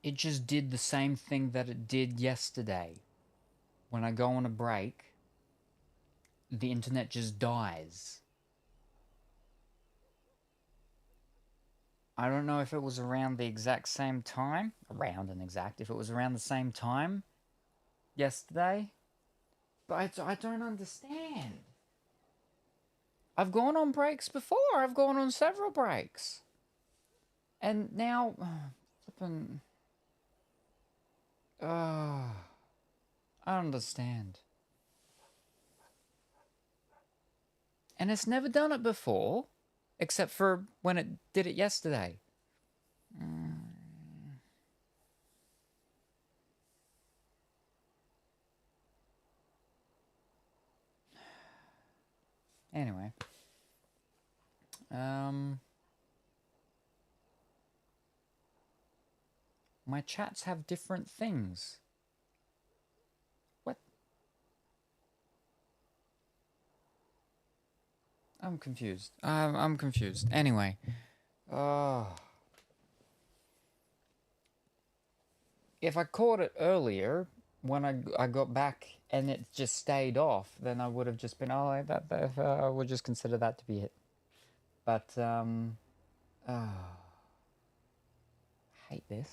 it just did the same thing that it did yesterday. When I go on a break, the internet just dies. I don't know if it was around the exact same time. If it was around the same time yesterday. But I don't understand. I've gone on breaks before. I've gone on several breaks. And now, flipping. I don't understand. And it's never done it before, except for when it did it yesterday. Anyway. My chats have different things. What? I'm confused. I'm confused. Anyway. If I caught it earlier, when I got back and it just stayed off, then I would have just been, oh, I would just consider that to be it. But, I hate this.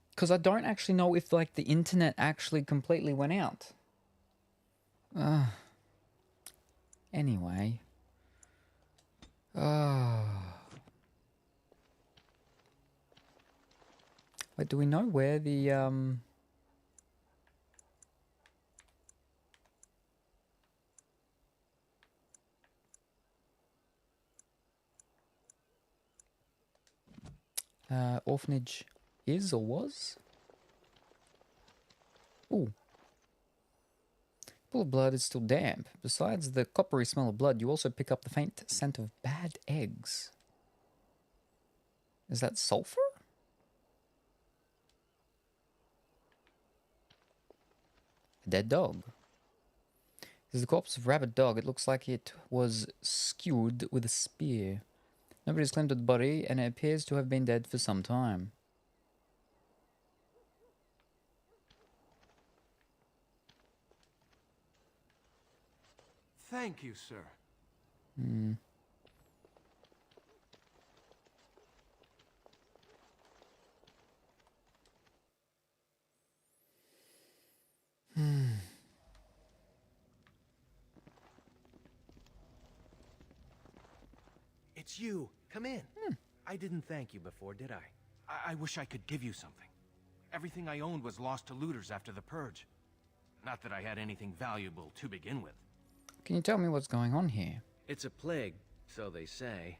Because I don't actually know if, like, the internet actually completely went out. Anyway. Wait, do we know where the, orphanage is or was? Ooh. Pool of blood is still damp. Besides the coppery smell of blood, you also pick up the faint scent of bad eggs. Is that sulfur? A dead dog. This is the corpse of a rabid dog. It looks like it was skewed with a spear. Nobody's claimed the body, and it appears to have been dead for some time. Thank you, sir. It's you. Come in. I didn't thank you before, did I? I wish I could give you something. Everything I owned was lost to looters after the purge. Not that I had anything valuable to begin with. Can you tell me what's going on here? It's a plague, so they say.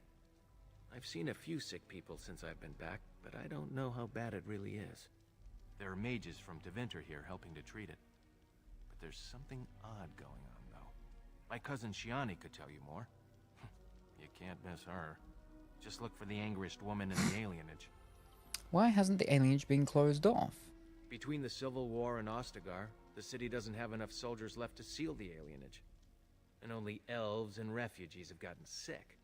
I've seen a few sick people since I've been back, but I don't know how bad it really is. There are mages from Deventer here helping to treat it. But there's something odd going on, though. My cousin Shiani could tell you more. You can't miss her. Just look for the angriest woman in the alienage. Why hasn't the alienage been closed off? Between the Civil War and Ostagar, the city doesn't have enough soldiers left to seal the alienage. And only elves and refugees have gotten sick.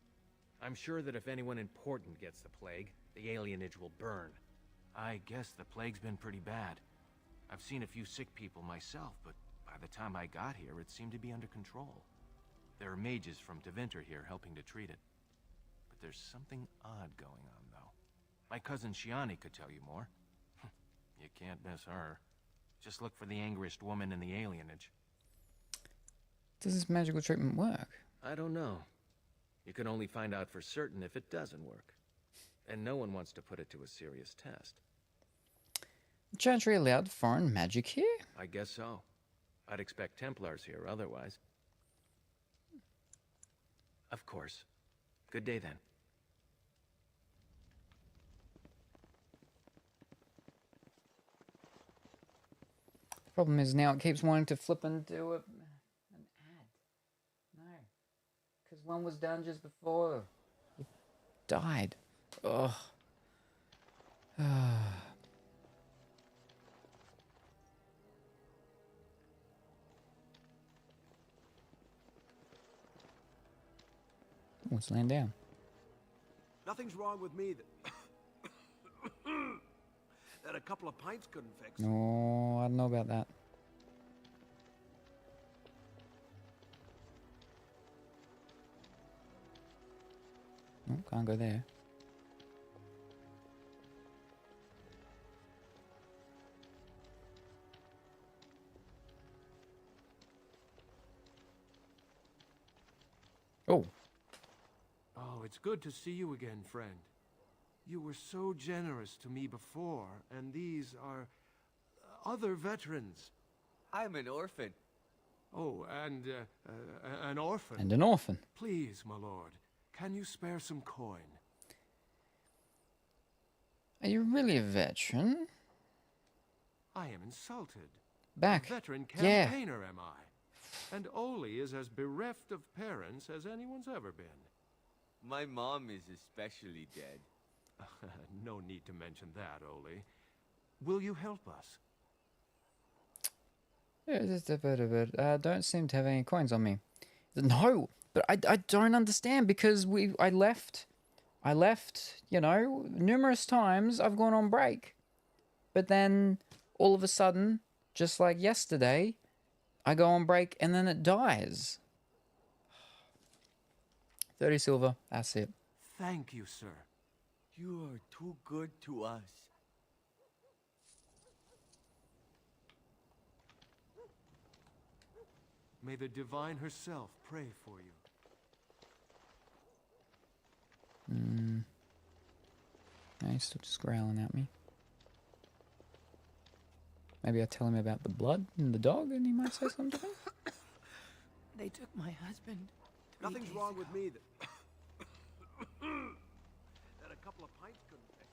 I'm sure that if anyone important gets the plague, the alienage will burn. I guess the plague's been pretty bad. I've seen a few sick people myself, but by the time I got here, it seemed to be under control. There are mages from Deventer here helping to treat it. But there's something odd going on, though. My cousin Shiani could tell you more. You can't miss her. Just look for the angriest woman in the alienage. Does this magical treatment work? I don't know. You can only find out for certain if it doesn't work. And no one wants to put it to a serious test. Chantry allowed foreign magic here? I guess so. I'd expect Templars here otherwise. Of course. Good day then. Problem is now it keeps wanting to flip and do an ad. No. Because one was done just before it died. Ugh. Oh, it's laying down. Nothing's wrong with me that a couple of pints couldn't fix. No, I don't know about that. Oh, can't go there. Oh. Oh, it's good to see you again, friend. You were so generous to me before, and these are other veterans. I'm an orphan. Oh, and an orphan. And an orphan. Please, my lord, can you spare some coin? Are you really a veteran? I am insulted. Back. A veteran Yeah. campaigner, am I? And Oli is as bereft of parents as anyone's ever been. My mom is especially dead. No need to mention that, Oli. Will you help us? Yeah, just a bit. Don't seem to have any coins on me. No, but I don't understand because I left, you know, numerous times I've gone on break. But then all of a sudden, just like yesterday, I go on break and then it dies. 30 silver, that's it. Thank you, sir. You are too good to us. May the divine herself pray for you. No, he's still just growling at me. Maybe I tell him about the blood and the dog and he might say something. They took my husband. Nothing's wrong with me that a couple of pints couldn't fix.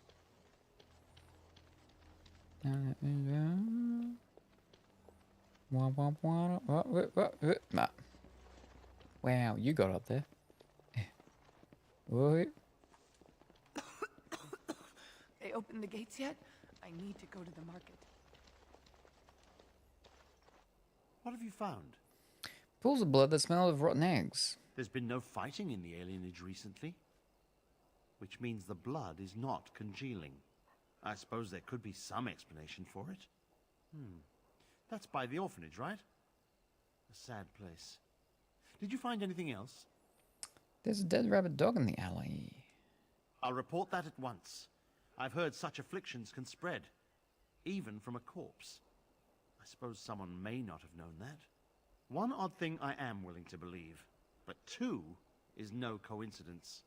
Wow, you got up there. Wait. They opened the gates yet? I need to go to the market. What have you found? Pools of blood that smell of rotten eggs. There's been no fighting in the alienage recently. Which means the blood is not congealing. I suppose there could be some explanation for it. That's by the orphanage, right? A sad place. Did you find anything else? There's a dead rabbit dog in the alley. I'll report that at once. I've heard such afflictions can spread, even from a corpse. I suppose someone may not have known that. One odd thing I am willing to believe, but two is no coincidence.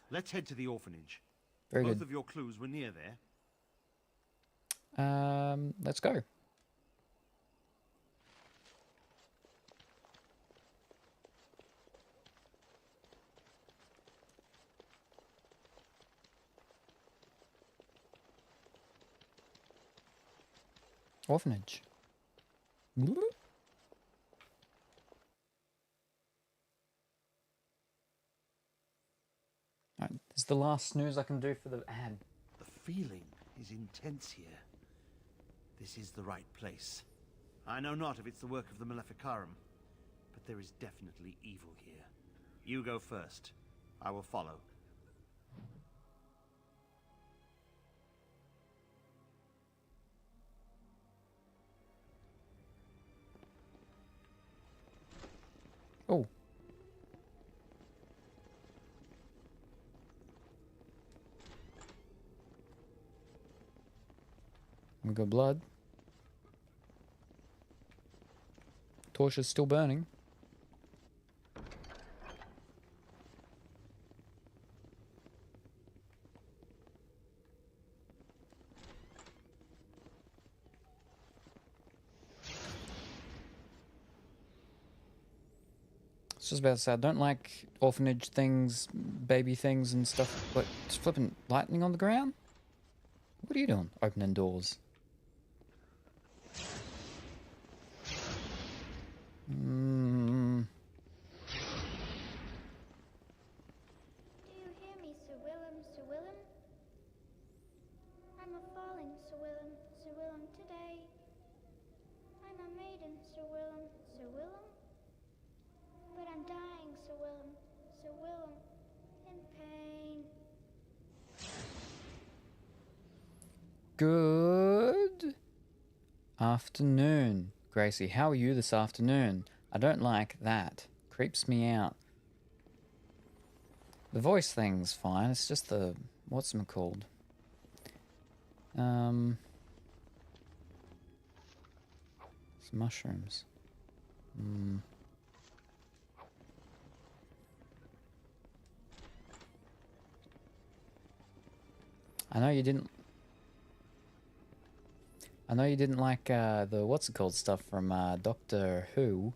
Let's head to the orphanage. Very Both good. of your clues were near there. Let's go. Orphanage. Alright, this is the last snooze I can do for the ad. The feeling is intense here. This is the right place. I know not if it's the work of the Maleficarum, but there is definitely evil here. You go first. I will follow. Oh. We got blood. Torch is still burning. It's just about to say, I don't like orphanage things, baby things and stuff, but it's flipping lightning on the ground? What are you doing? Opening doors. Do you hear me, Sir Willem, Sir Willem? I'm a falling, Sir Willem, Sir Willem, today. I'm a maiden, Sir Willem, Sir Willem. But I'm dying, Sir Willem, in pain. Good afternoon, Gracie. How are you this afternoon? I don't like that. Creeps me out. The voice thing's fine. It's just the... what's it called? Some mushrooms. I know you didn't like the what's it called stuff from Doctor Who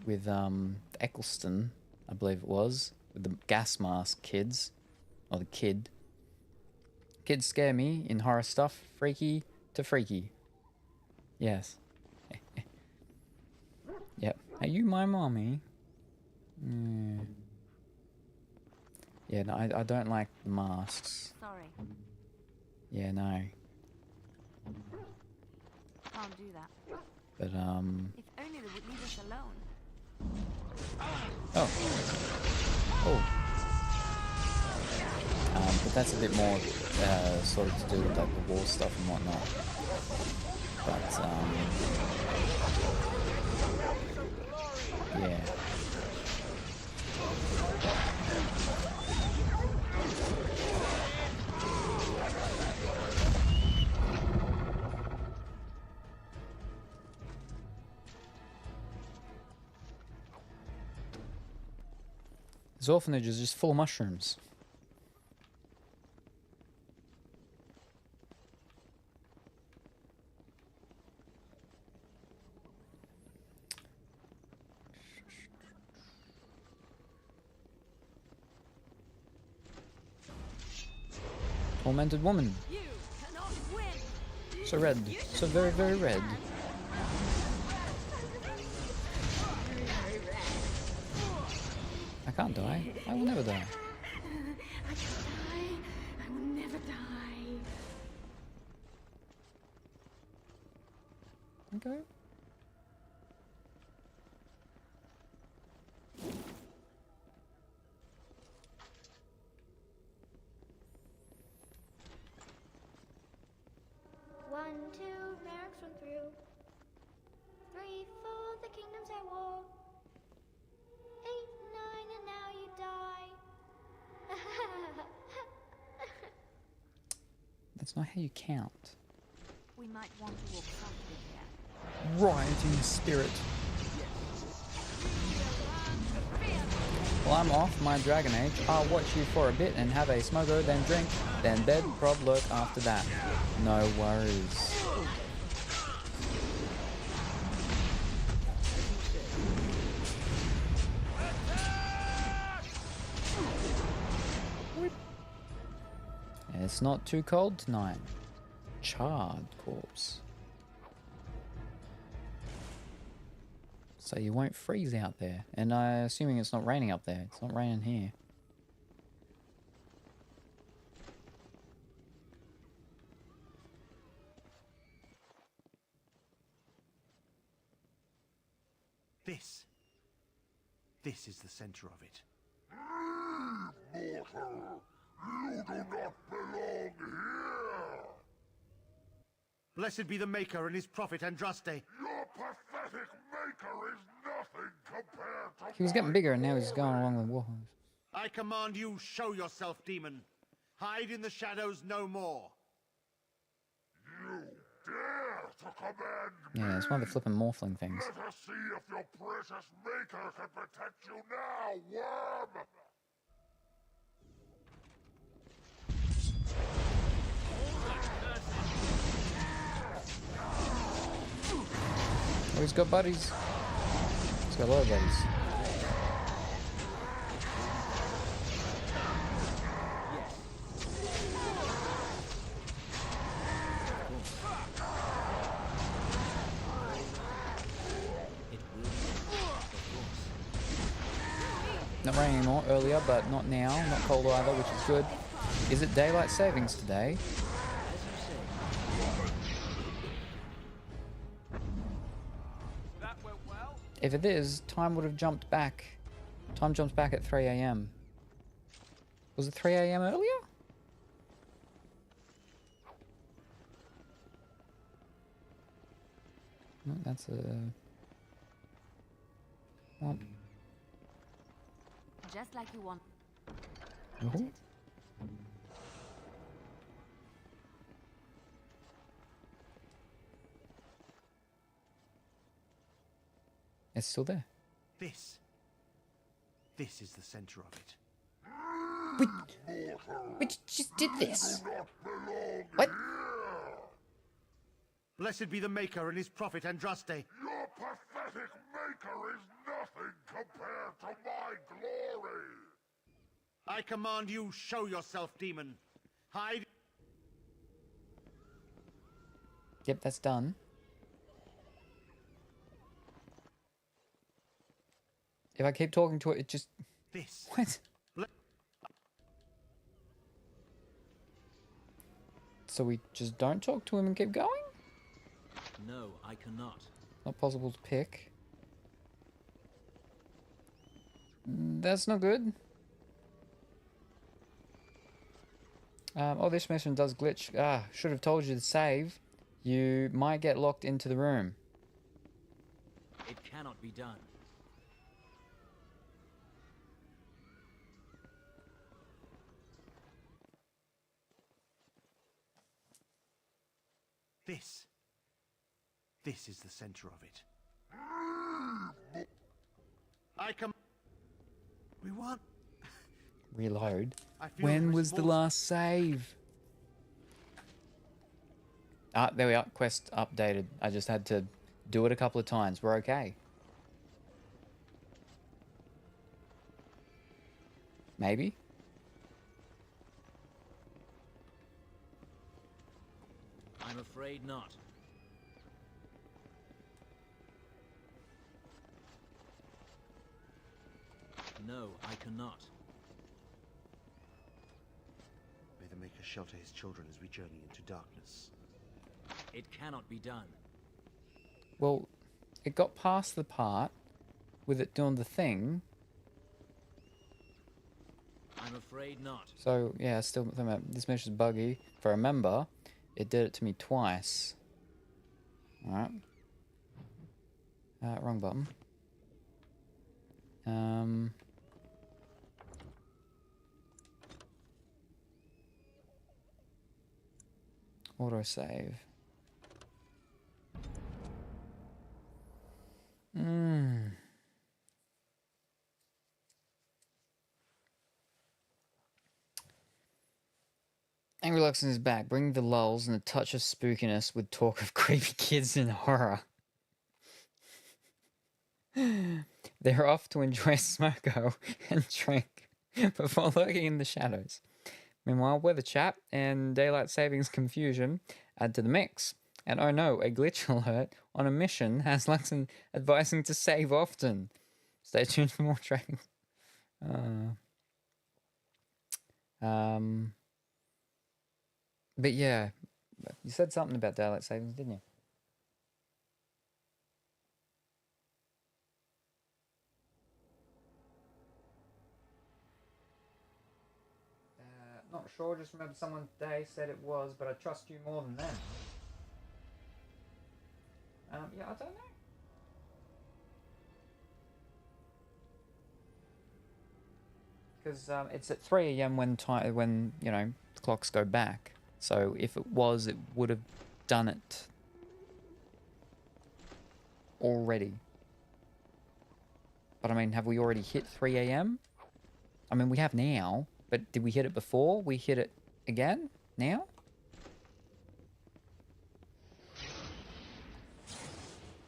with Eccleston, I believe it was, with the gas mask kids, or the kid. Kids scare me in horror stuff. Freaky to freaky. Yes. Yep. Are you my mommy? Yeah, no, I don't like the masks. Sorry, Yeah, no. can't do that. But, If only they would leave us alone. oh. Oh. But that's a bit more, sort of to do with, like, the war stuff and whatnot. But, yeah. This orphanage is just full of mushrooms. Tormented woman. You cannot win. So red. So very, very red. I can't die. I will never die. I can't die. I will never die. Okay. One, two, mercs run through. 3, 4, the kingdoms at war. 8, 9, and now you die. That's not how you count. We might want to walk softly here. Rioting spirit. Well, I'm off my Dragon Age. I'll watch you for a bit and have a smogo, then drink, then bed, prob lurk after that. No worries. It's not too cold tonight. Charred corpse. So you won't freeze out there. And I'm assuming it's not raining up there. It's not raining here. This is the center of it. Mortal! You do not belong here! Blessed be the Maker and his prophet Andraste. Your pathetic maker is nothing compared to He was getting bigger and now he's going along the wall. I command you, show yourself, demon. Hide in the shadows no more. You dare to command me! Yeah, it's one of the flippin' morphling things. Let us see if your precious maker can protect you now, worm! Oh, he's got buddies. He's got a lot of buddies. Not raining anymore, earlier, but not now. Not cold either, which is good. Is it daylight savings today? If it is, time would have jumped back. Time jumps back at 3 AM. Was it 3 AM earlier? No, that's a... Well, Just like you want. oh. It's still there. This is the center of it. We just did this. What? Blessed be the Maker and his prophet Andraste. Your pathetic maker is nothing compared to my glory! I command you, show yourself, demon. Hide. Yep, that's done. If I keep talking to it, it just... This. What? So we just don't talk to him and keep going? No, I cannot. Not possible to pick. That's not good. Oh, this mission does glitch. Ah, should have told you to save. You might get locked into the room. It cannot be done. This is the center of it. We want... Reload. I feel When was the last save? Ah, there we are. Quest updated. I just had to do it a couple of times. We're okay. Maybe? I'm afraid not. No, I cannot. May the Maker shelter his children as we journey into darkness. It cannot be done. Well, it got past the part with it doing the thing. I'm afraid not. So, yeah, still thinking about this mission's buggy. If I remember, it did it to me twice. Alright. Wrong button. Autosave. Angry Luxon is back, bringing the lulls and a touch of spookiness with talk of creepy kids and horror. They're off to enjoy smoko and drink before lurking in the shadows. Meanwhile, weather chat and daylight savings confusion add to the mix. And oh no, a glitch alert on a mission has Luxon advising to save often. Stay tuned for more tracking. But yeah, you said something about daylight savings, didn't you? Not sure, just remember someone today said it was, but I trust you more than them. Yeah, I don't know. Because it's at 3 AM when you know the clocks go back. So if it was, it would have done it already. But I mean, have we already hit 3 AM? I mean, we have now, but did we hit it before? We hit it again? Now?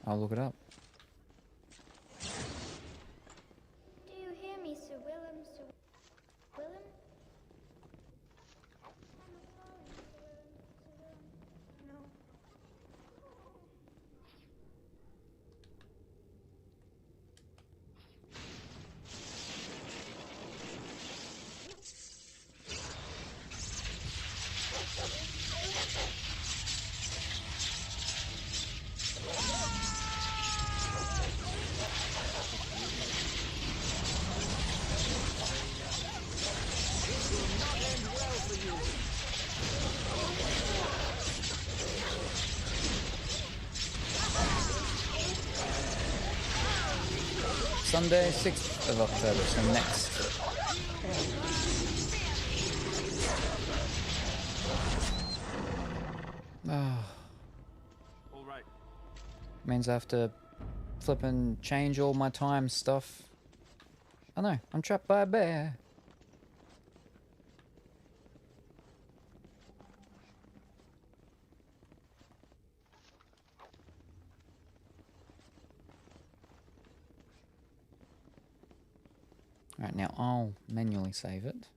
I'll look it up. Do you hear me, Sir Willem? Sir Willem? No. Sunday, 6th of October, so next. All right. Means I have to flip and change all my time stuff. Oh no, I'm trapped by a bear. Alright, now I'll manually save it.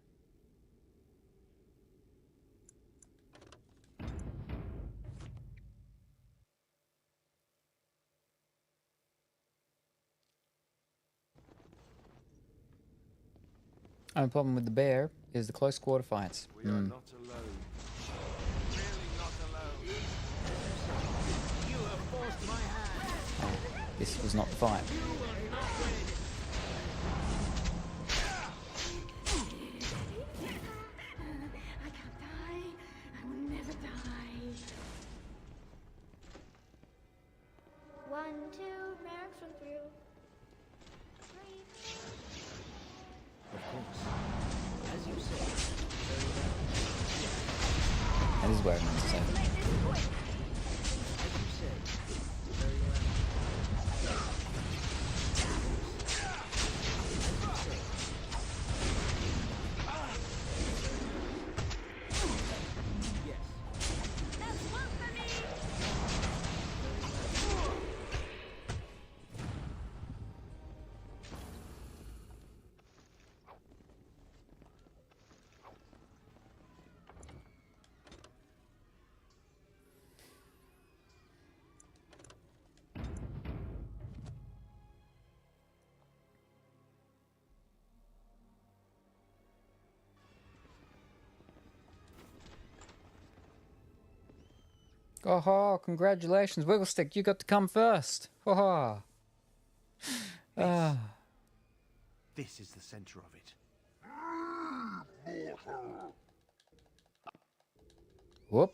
Only problem with the bear is the close quarter fights. We are not alone. Really not alone. You have forced my hand. This was not the fight. You will not win. I can't die. I will never die. 1, 2, Merrick's run through. 3, 4. Of course. As you say. Very well. That is where I meant to save it. As you say. Very well. As you say. Yes. That's one for me. Oh, congratulations, Wigglestick, you got to come first. Oh. This is the center of it. Whoop.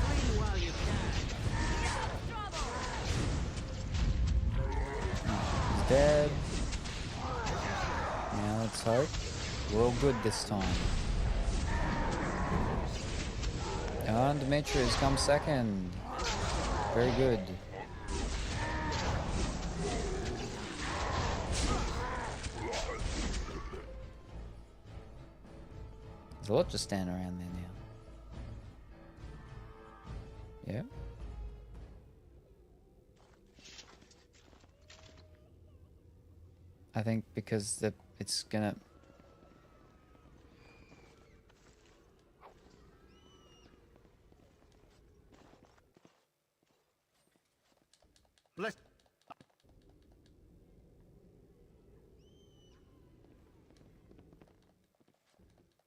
Flee while you can. He's dead. Now let's hope we're all good this time. And Dimitri has come second. Very good. There's a lot just standing around there now. Yep. I think because it's gonna... Bless.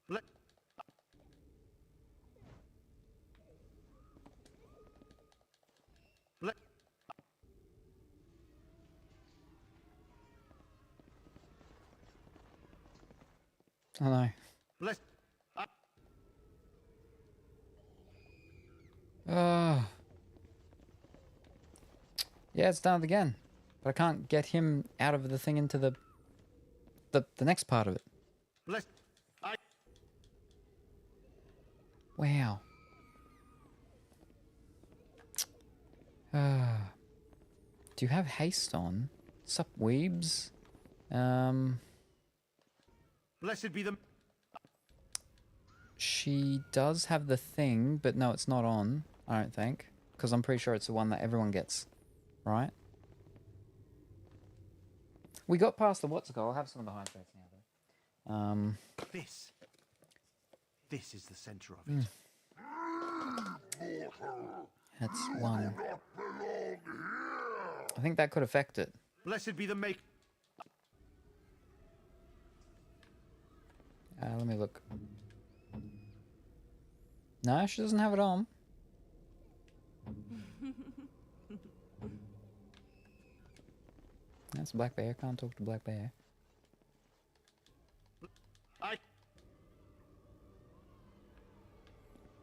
Bless. Bless. Oh no. Bless. Yeah, it's done it again. But I can't get him out of the thing into the next part of it. Bless. Wow. Do you have haste on? Sup, weebs? Blessed be the. She does have the thing, but no, it's not on, I don't think. Because I'm pretty sure it's the one that everyone gets. Right? We got past the what's it called. I'll have some of the high traits now, though. This is the center of it. That's one. I think that could affect it. Blessed be the make. Let me look. No, she doesn't have it on. That's a black bear. Can't talk to black bear.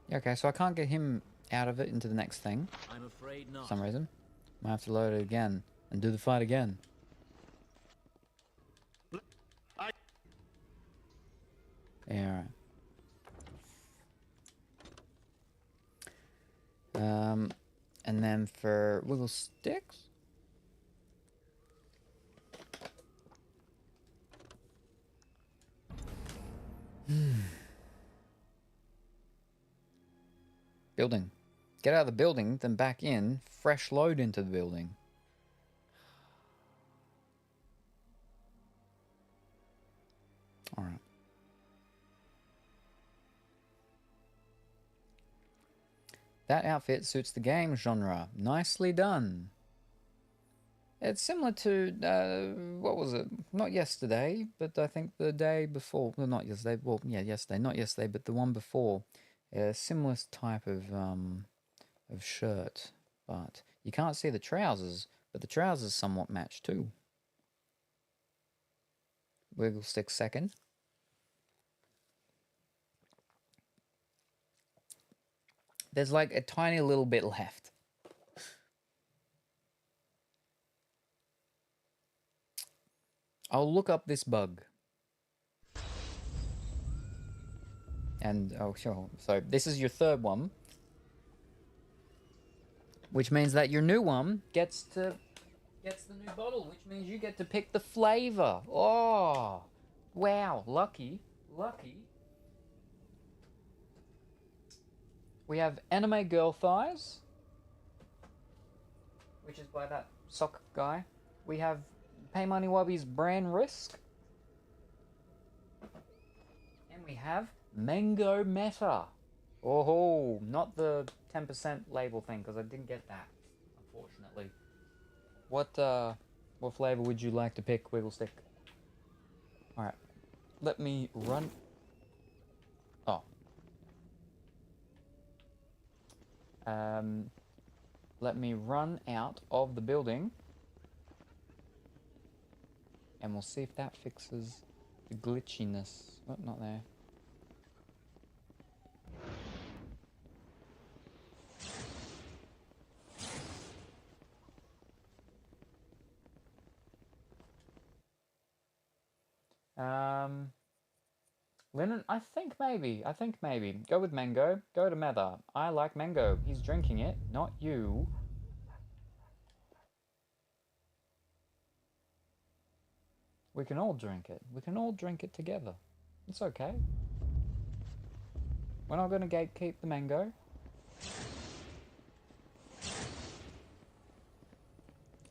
Yeah, okay, so I can't get him out of it into the next thing. I'm afraid For not. some reason. Might have to load it again and do the fight again. Yeah, alright. And then for wiggle sticks? Building. Get out of the building, then back in, fresh load into the building. Alright. That outfit suits the game genre. Nicely done. It's similar to, what was it? Not yesterday, but I think the day before. Well, not yesterday. Well, yeah, yesterday. Not yesterday, but the one before. A similar type of shirt. But you can't see the trousers, but the trousers somewhat match too. Wiggle stick second. There's like a tiny little bit left. I'll look up this bug. And, oh, sure. So this is your third one. Which means that your new one gets the new bottle, which means you get to pick the flavor. Oh, wow. Lucky. Lucky. We have Anime Girl Thighs, which is by that sock guy. We have Pay Money Wubby's Brand Risk. And we have Mango Meta. Oh, not the 10% label thing, because I didn't get that, unfortunately. What flavor would you like to pick, Wigglestick? Alright. Let me run... Oh. Let me run out of the building. And we'll see if that fixes the glitchiness. Oh, not there. Lennon, I think maybe. Go with Mango. Go to Mather. I like Mango. He's drinking it, not you. We can all drink it. We can all drink it together. It's okay. We're not going to gatekeep the Mango.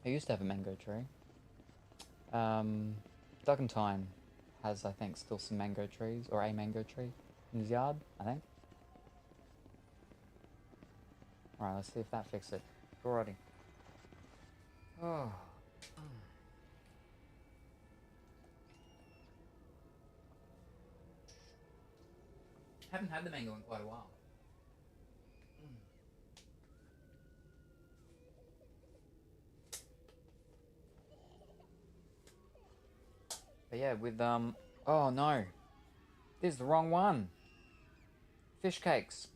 I used to have a mango tree. Duggentine has, I think, still some mango trees, or a mango tree in his yard, I think. Alright, let's see if that fixes it. Alrighty. Oh. Haven't had the mango in quite a while. But yeah, with, oh no. This is the wrong one. Fish cakes.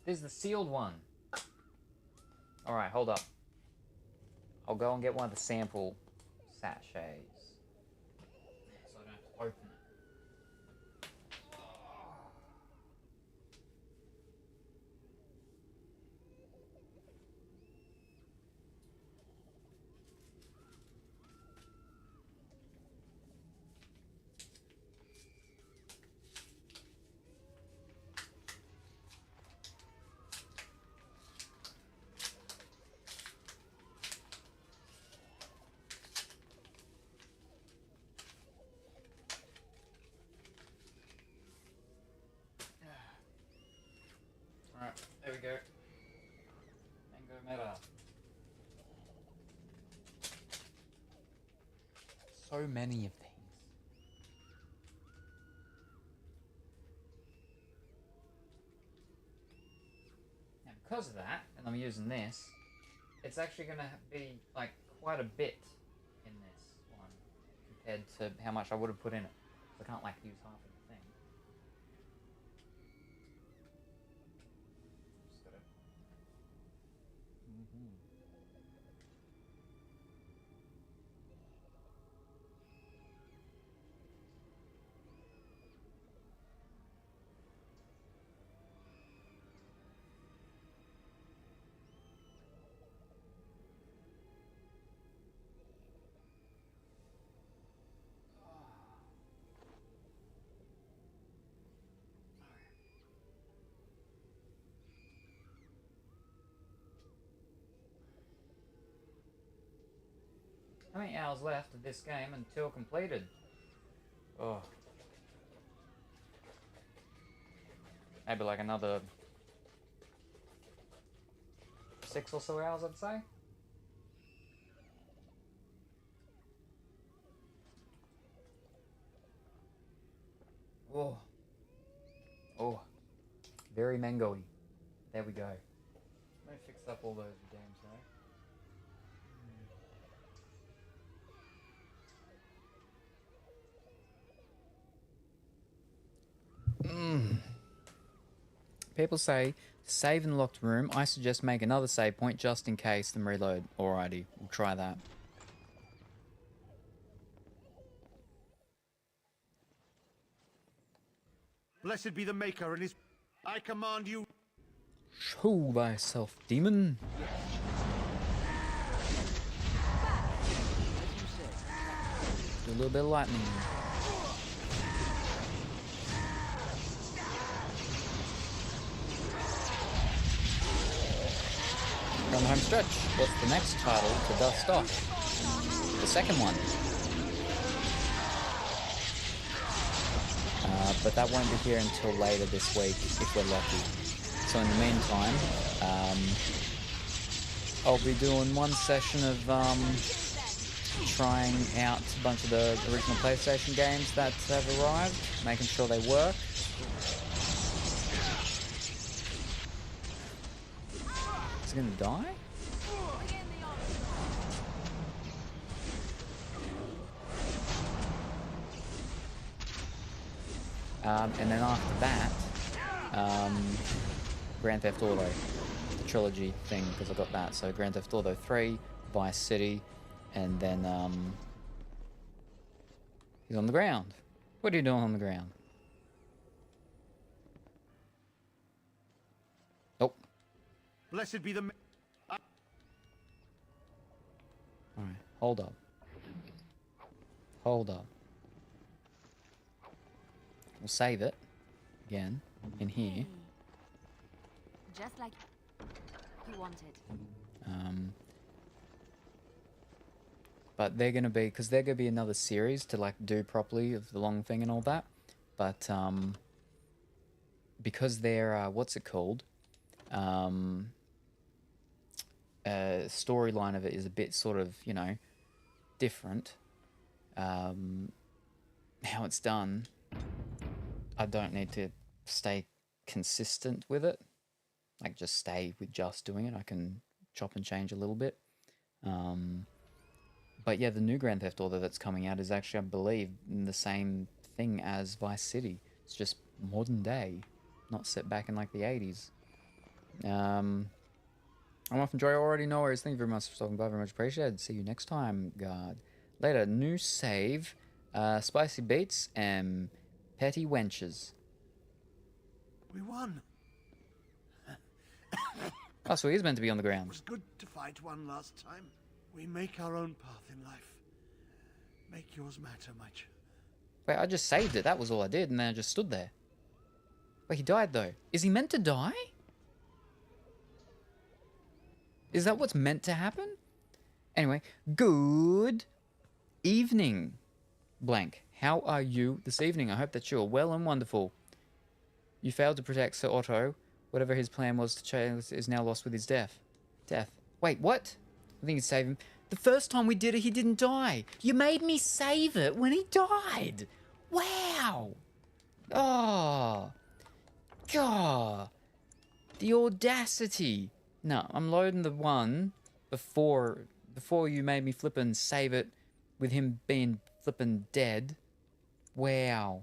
This is the sealed one. Alright, hold up. I'll go and get one of the sample sachets. So I don't have to open it. Alright, there we go. Mango Meta. So many of these. Now because of that, and I'm using this, it's actually going to be like quite a bit in this one compared to how much I would have put in it. I can't like use half of the thing. Just gotta How many hours left of this game until completed? Oh. Maybe like another 6 or so hours, I'd say. Oh. Oh. Very mango-y. There we go. Let me fix up all those games though. People say save in the locked room. I suggest make another save point just in case, then reload. Alrighty, we'll try that. Blessed be the Maker and his... I command you... Show thyself, demon. Do a little bit of lightning. From the home stretch. What's the next title to dust off? The second one. But that won't be here until later this week, if we're lucky. So in the meantime, I'll be doing one session of trying out a bunch of the original PlayStation games that have arrived, making sure they work. Is he gonna die? And then after that, Grand Theft Auto, the trilogy thing, because I got that. So Grand Theft Auto 3, Vice City, and then he's on the ground. What are you doing on the ground? Oh. Blessed be the... Alright, hold up. Hold up. We'll save it again in here. Just like you wanted. But they're gonna be, because they're gonna be another series to like do properly of the long thing and all that. But because they're what's it called? Storyline of it is a bit sort of, you know, different. How it's done, I don't need to stay consistent with it. Like just stay with just doing it. I can chop and change a little bit. But yeah, the new Grand Theft Auto that's coming out is actually, I believe, the same thing as Vice City. It's just modern day, not set back in like the 80s. I'm off. Enjoy. Already no worries. Thank you very much for stopping by. Very much appreciated. See you next time, God. Later, new save, spicy beats and petty wenches. We won. Oh, so he's meant to be on the It ground. was good to fight one last time. We make our own path in life. Make yours matter, my child. Wait, I just saved it. That was all I did, and then I just stood there. Wait, he died though. Is he meant to die? Is that what's meant to happen? Anyway, good evening, blank. How are you this evening? I hope that you are well and wonderful. You failed to protect Sir Otto. Whatever his plan was to change is now lost with his death. Wait, what? I think he'd save him. The first time we did it, he didn't die. You made me save it when he died. Wow. Oh. God. The audacity. No, I'm loading the one before you made me flippin' save it with him being flippin' dead. Wow.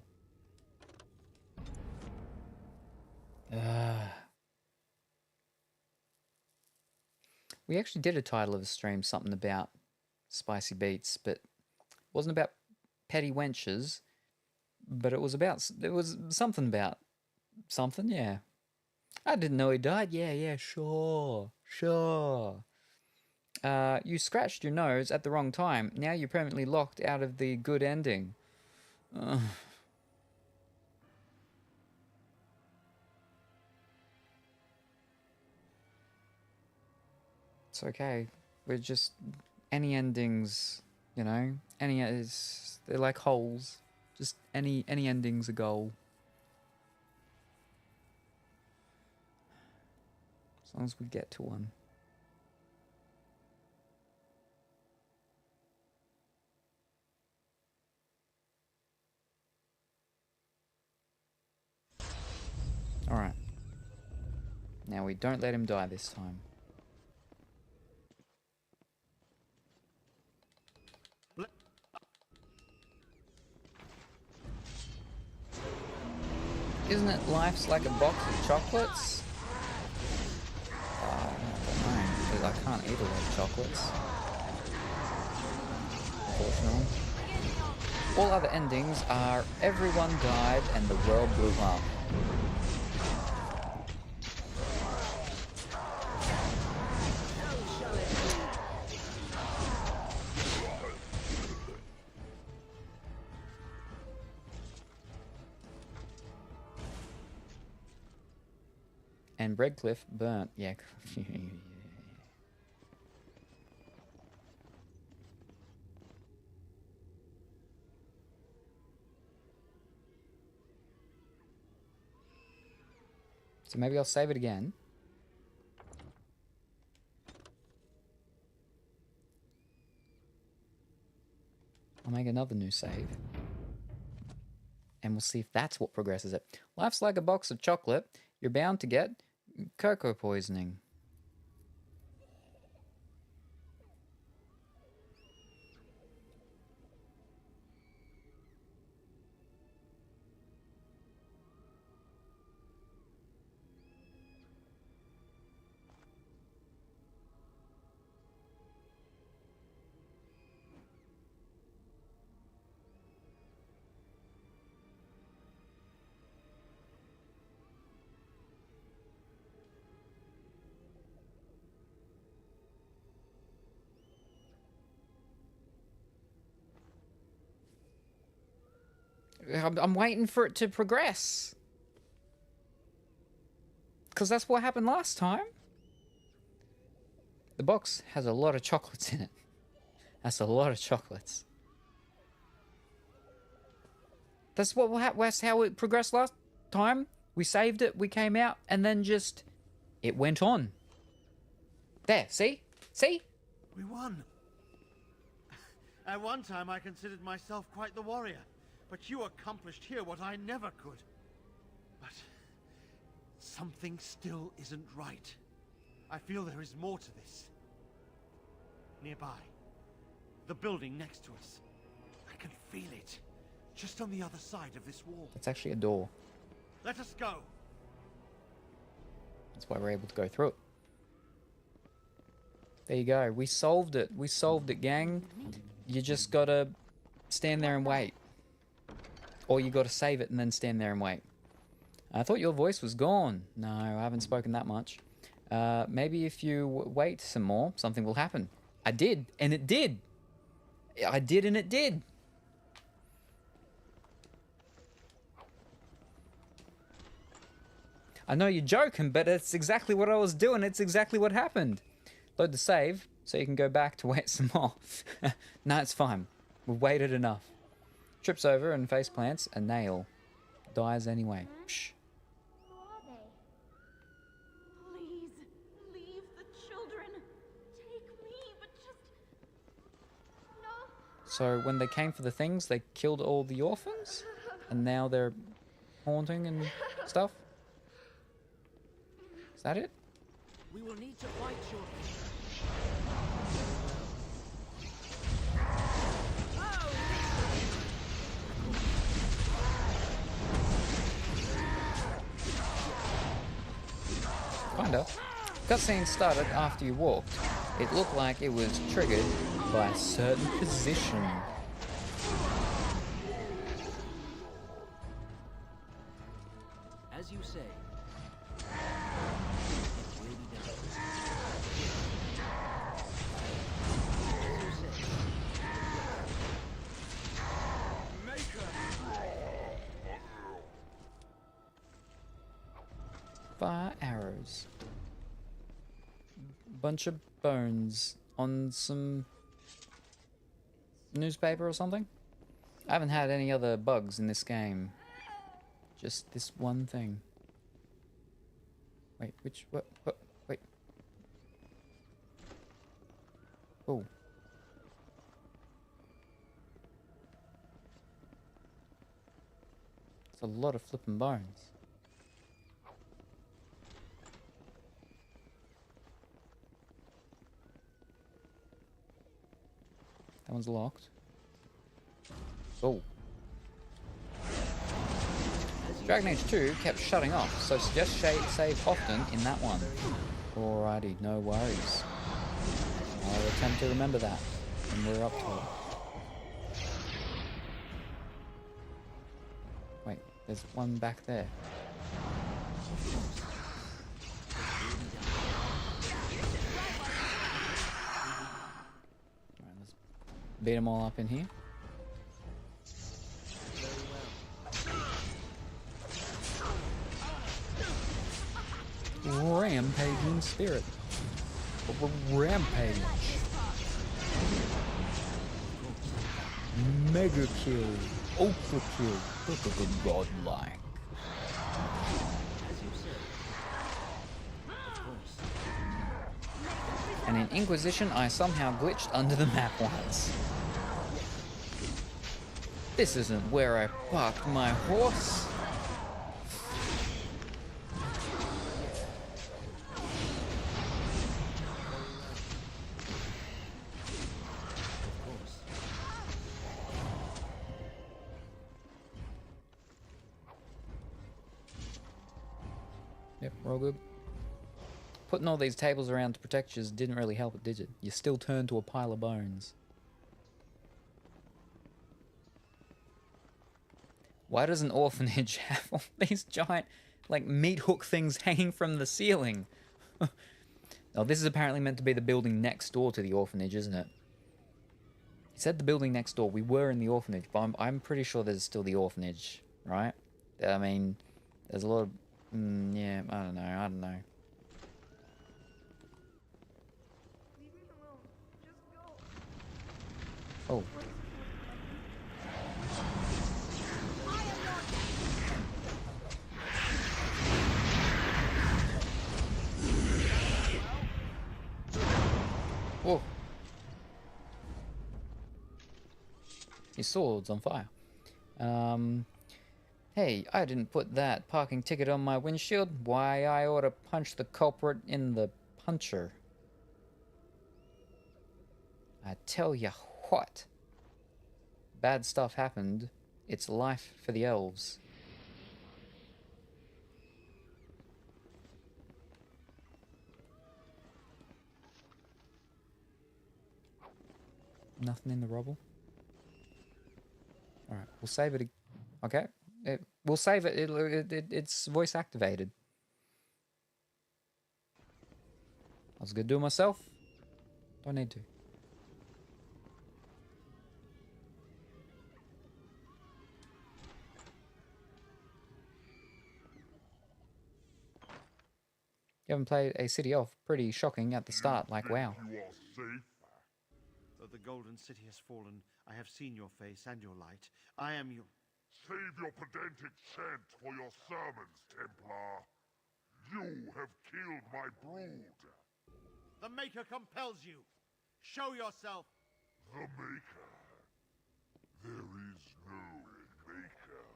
We actually did a title of a stream, something about spicy beats, but it wasn't about petty wenches, but it was something about something, yeah. I didn't know he died. Yeah, sure. You scratched your nose at the wrong time. Now you're permanently locked out of the good ending. It's okay. We're just... any endings You know, any is they're like holes. Just any ending's a goal. As long as we get to one. Alright. Now we don't let him die this time. Isn't it life's like a box of chocolates? I don't know, because I can't eat a lot of chocolates. Unfortunately. All other endings are everyone died and the world blew up. And Redcliffe burnt. Yeah. So maybe I'll save it again. I'll make another new save. And we'll see if that's what progresses it. Life's like a box of chocolate. You're bound to get cocoa poisoning. I'm waiting for it to progress. Because that's what happened last time. The box has a lot of chocolates in it. That's a lot of chocolates. That's that's how it progressed last time. We saved it, we came out, and then just... it went on. There, see? See? We won. At one time I considered myself quite the warrior, but you accomplished here what I never could. But something still isn't right. I feel there is more to this. Nearby, the building next to us. I can feel it, just on the other side of this wall. That's actually a door. Let us go. That's why we're able to go through it. There you go. We solved it. We solved it, gang. You just gotta stand there and wait. Or you gotta save it and then stand there and wait. I thought your voice was gone. No, I haven't spoken that much. Maybe if you wait some more, something will happen. I did, and it did. I did, and it did. I know you're joking, but it's exactly what I was doing. It's exactly what happened. Load the save, so you can go back to wait some more. No, it's fine. We've waited enough. Trips over and face plants a nail. Dies anyway. Psh. Who are they? Please, leave the children. Take me, but just... No. So when they came for the things, they killed all the orphans? And now they're haunting and stuff? Is that it? We will need to fight shortly. Kinda. Cutscene started after you walked. It looked like it was triggered by a certain position. As you say. It will be done. As you say. Fire arrows. Bunch of bones on some newspaper or something? I haven't had any other bugs in this game. Just this one thing. Wait, what, wait. Oh. It's a lot of flipping bones. That one's locked. Oh. Dragon Age 2 kept shutting off, so suggest save often in that one. Alrighty, no worries. I'll attempt to remember that when we're up to it. Wait, there's one back there. Alright, let's beat them all up in here. Rampaging spirit. Rampage. Mega kill. Ultra kill. Godlike. And in Inquisition, I somehow glitched under the map once. This isn't where I parked my horse. Yep, we're all good. Putting all these tables around to protect you didn't really help it, did it? You still turned to a pile of bones. Why does an orphanage have all these giant, like, meat hook things hanging from the ceiling? Oh, this is apparently meant to be the building next door to the orphanage, isn't it? He said the building next door. We were in the orphanage, but I'm pretty sure there's still the orphanage, right? I mean, there's a lot of... yeah, I don't know. Oh. Whoa. His sword's on fire. Hey, I didn't put that parking ticket on my windshield. Why, I ought to punch the culprit in the puncher. I tell ya what. Bad stuff happened. It's life for the elves. Nothing in the rubble. Alright, we'll save it. Okay. We'll save it. It's voice activated. I was gonna do it myself. Don't need to. You haven't played a city elf. Pretty shocking at the start, like wow. You are safe. Though the golden city has fallen, I have seen your face and your light. I am your... Save your pedantic chant for your sermons, Templar. You have killed my brood. The Maker compels you. Show yourself. The Maker. There is no Maker.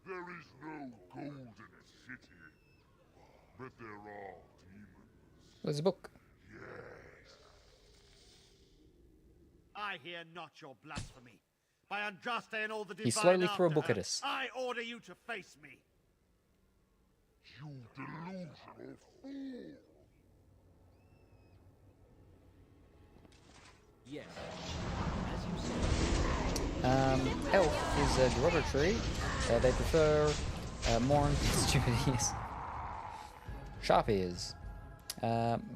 There is no golden city. But there are demons. There's a book. Yes. I hear not your blasphemy. By Andraste and all the divine He slowly threw a after book her, at us. I order you to face me. You delusional fool. Yes. As you said. Elf is derogatory. They prefer more stupidities. Sharp ears.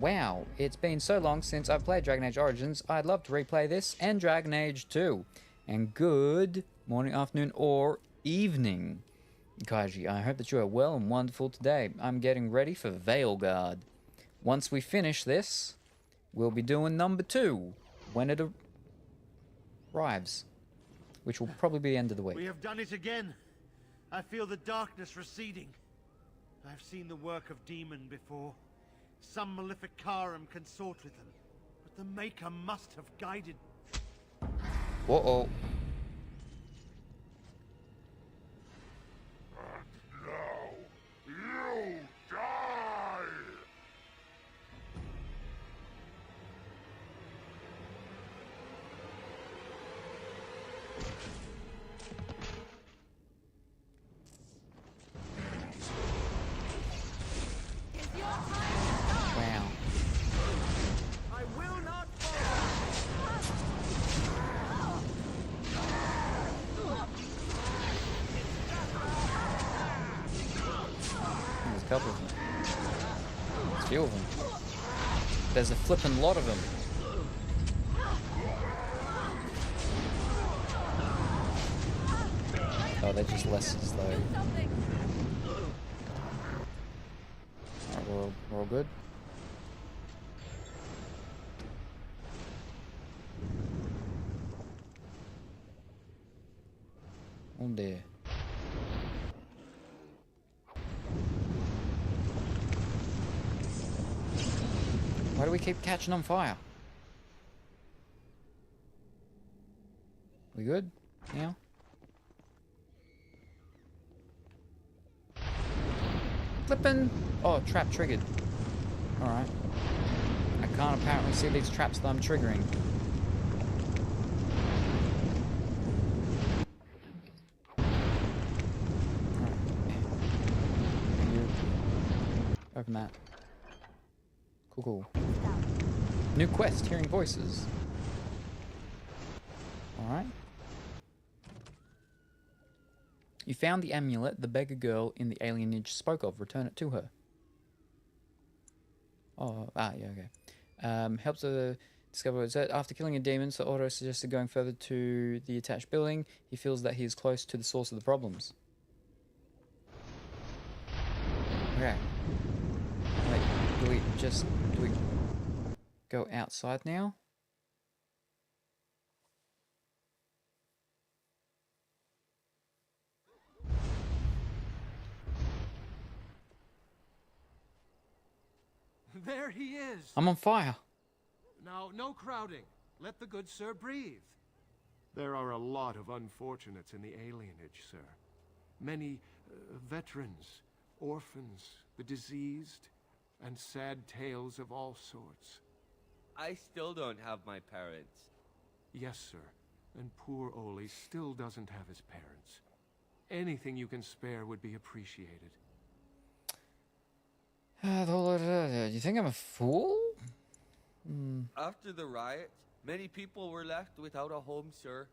Wow, it's been so long since I've played Dragon Age Origins. I'd love to replay this and Dragon Age 2. And good morning, afternoon, or evening. Kaiji, I hope that you are well and wonderful today. I'm getting ready for Veilguard. Once we finish this, we'll be doing number 2. When it arrives, which will probably be the end of the week. We have done it again. I feel the darkness receding. I've seen the work of demon before. Some maleficarum consort with them, but the Maker must have guided. Uh-oh. Now, you die! Wow. I will not fall. There's a couple of them. There's a few of them. There's a flippin' lot of them. Oh, they're just less slow. Alright, we're all good. Oh dear. Why do we keep catching on fire? We good now? Flippin'! Oh, trap triggered. Alright. I can't apparently see these traps that I'm triggering. Open that. Cool, cool. New quest, hearing voices. Alright. You found the amulet the beggar girl in the alienage spoke of. Return it to her. Oh, yeah, okay. Helps her discover what it said. After killing a demon, Sir Otto suggested going further to the attached building. He feels that he is close to the source of the problems. Okay. Wait, do we go outside now? There he is. I'm on fire. Now, no crowding. Let the good sir breathe. There are a lot of unfortunates in the alienage, sir. Many veterans, orphans, the diseased, and sad tales of all sorts. I still don't have my parents. Yes, sir. And poor Oli still doesn't have his parents. Anything you can spare would be appreciated. You think I'm a fool? After the riots, many people were left without a home, sir.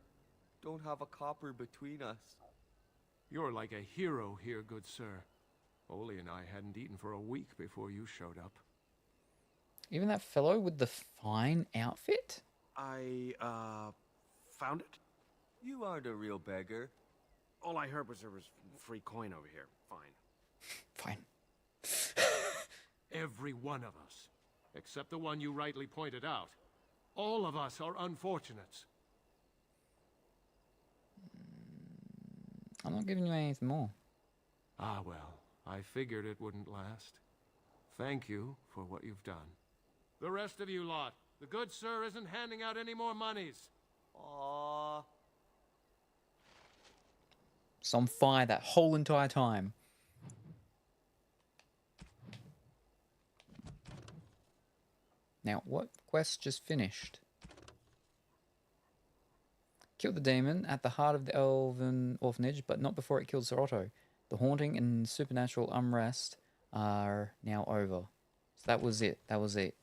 Don't have a copper between us. You're like a hero here, good sir. Oli and I hadn't eaten for a week before you showed up. Even that fellow with the fine outfit? I, found it. You aren't a real beggar. All I heard was there was free coin over here. Fine. Fine. Every one of us, except the one you rightly pointed out. All of us are unfortunates. I'm not giving you anything more. Ah, well, I figured it wouldn't last. Thank you for what you've done. The rest of you lot, the good sir isn't handing out any more monies. Aww. It's on fire that whole entire time. Now, what quest just finished? Kill the demon at the heart of the elven orphanage, but not before it killed Sir Otto. The haunting and supernatural unrest are now over. So that was it. That was it.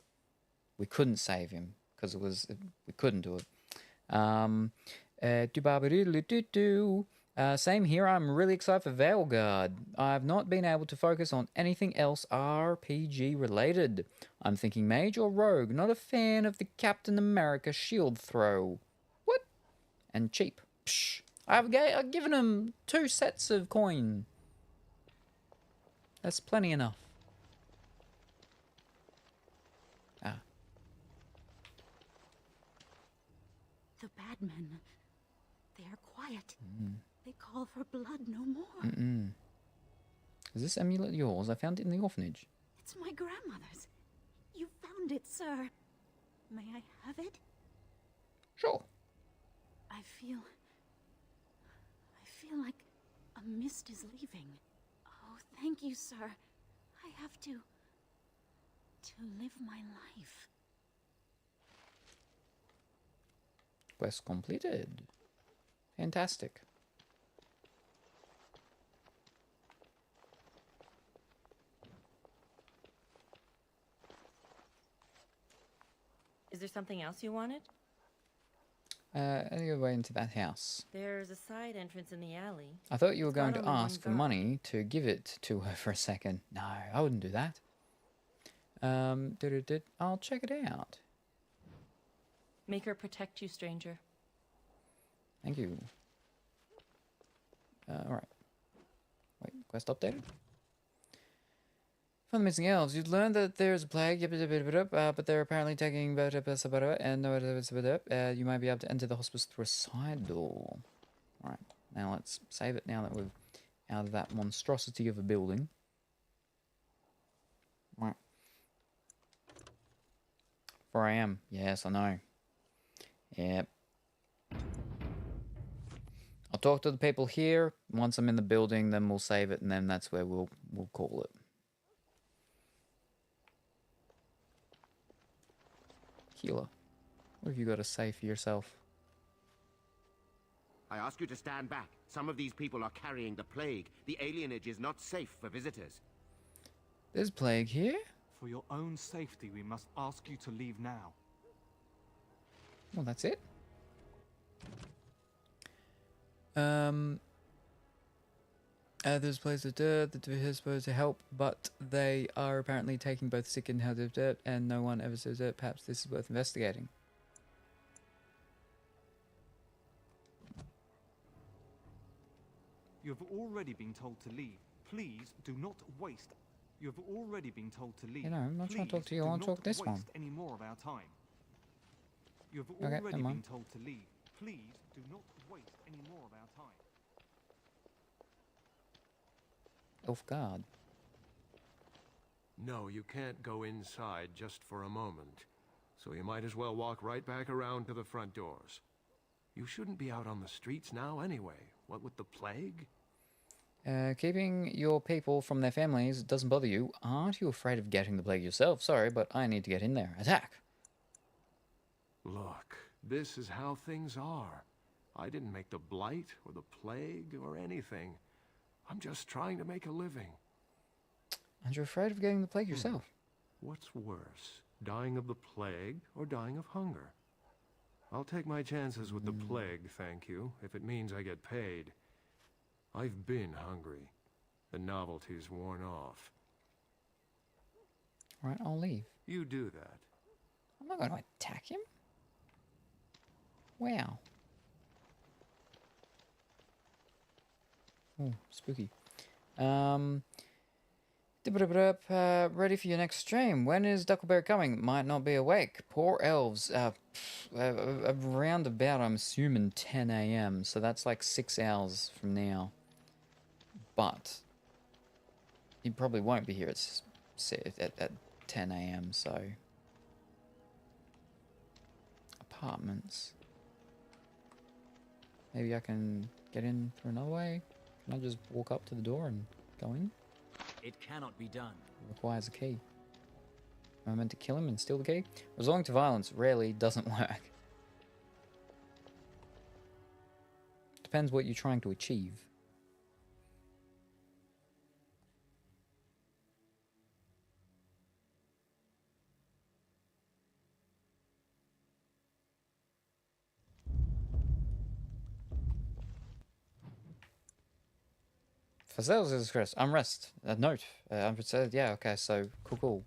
We couldn't save him because we couldn't do it. Same here. I'm really excited for Veilguard. I've not been able to focus on anything else RPG related. I'm thinking mage or rogue. Not a fan of the Captain America shield throw. What? And cheap. Psh. I've given him 2 sets of coin. That's plenty enough. The bad men Is this amulet yours? I found it in the orphanage. It's my grandmother's. You found it, sir. May I have it? Sure. I feel like a mist is leaving. Oh, thank you, sir. I have to live my life. Quest completed. Fantastic. Is there something else you wanted? Any way into that house? There's a side entrance in the alley. I thought you were It's going got to only ask for one guard. money to give it to her for a second. No, I wouldn't do that. I'll check it out. Make her protect you, stranger. Thank you. Alright. Wait, quest updated? From the missing elves, you've learned that there's a plague, but they're apparently taking and you might be able to enter the hospice through a side door. Alright, now let's save it now that we're out of that monstrosity of a building. Right. 4 AM. Yes, I know. Yep. I'll talk to the people here. Once I'm in the building, then we'll save it, and then that's where we'll call it. Healer. What have you got to say for yourself? I ask you to stand back. Some of these people are carrying the plague. The alienage is not safe for visitors. There's plague here? For your own safety, we must ask you to leave now. Well, that's it. There's places that are supposed to help, but they are apparently taking both sick and healthy dirt, and no one ever says it. Perhaps this is worth investigating. You have already been told to leave. Please do not waste. You have already been told to leave. You know, I'm not trying to talk to you. I Please want to do talk to this not one. waste any more of our time. You have Okay, already never mind. been told to leave. Please do not waste any more of our time. Elf guard. No, you can't go inside just for a moment. So you might as well walk right back around to the front doors. You shouldn't be out on the streets now anyway. What with the plague? Keeping your people from their families doesn't bother you. Aren't you afraid of getting the plague yourself? Sorry, but I need to get in there. Attack! Look, this is how things are. I didn't make the blight or the plague or anything. I'm just trying to make a living. Aren't you afraid of getting the plague yourself? What's worse, dying of the plague or dying of hunger? I'll take my chances with the plague, thank you, if it means I get paid. I've been hungry. The novelty's worn off. Right, I'll leave. You do that. I'm not going to attack him. Wow. Oh, spooky. Ready for your next stream. When is Duckleberry coming? Might not be awake. Poor elves. Around about, I'm assuming 10 AM. So that's like 6 hours from now. But he probably won't be here at 10 AM. So apartments. Maybe I can get in through another way. Can I just walk up to the door and go in? It cannot be done. It requires a key. Am I meant to kill him and steal the key? Resorting to violence rarely doesn't work. Depends what you're trying to achieve. For sales is Chris. Unrest. Note. Yeah, okay, so cool.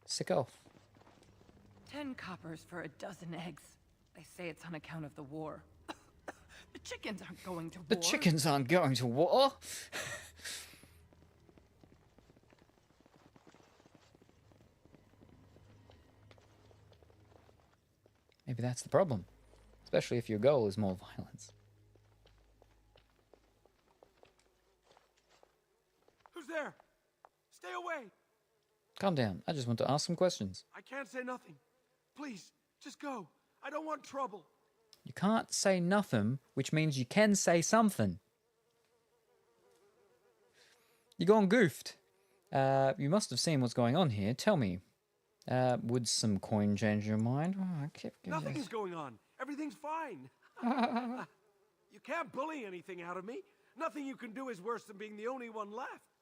Sick off. 10 coppers for a dozen eggs. They say it's on account of the war. The chickens aren't going to war. The chickens aren't going to war? Maybe that's the problem. Especially if your goal is more violence. Who's there? Stay away! Calm down. I just want to ask some questions. I can't say nothing. Please, just go. I don't want trouble. You can't say nothing, which means you can say something. You're gone goofed. You must have seen what's going on here. Tell me, would some coin change your mind? Oh, I kept giving Nothing's going on. Everything's fine. You can't bully anything out of me. Nothing you can do is worse than being the only one left.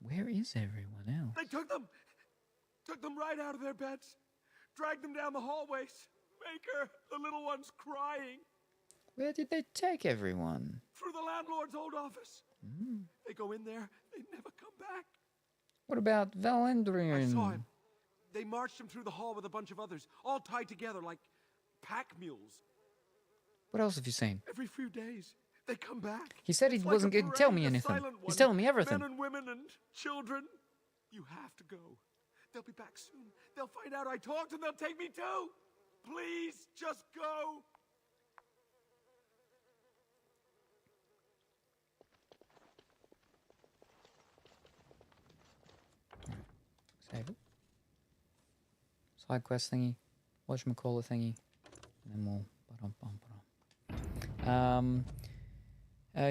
Where is everyone else? They took them right out of their beds, dragged them down the hallways. Maker, the little one's crying. Where did they take everyone? Through the landlord's old office. They go in there, they never come back. What about Valendrian? I saw him. They marched him through the hall with a bunch of others, all tied together like pack mules. What else have you seen? Every few days, they come back. He said he It's wasn't like a going to tell me parade, a anything. silent He's one. telling me everything. Men and women and children. You have to go. They'll be back soon. They'll find out I talked and they'll take me too. Please, just go. Save it. Side quest thingy. Whatchamacallit thingy. And then we'll...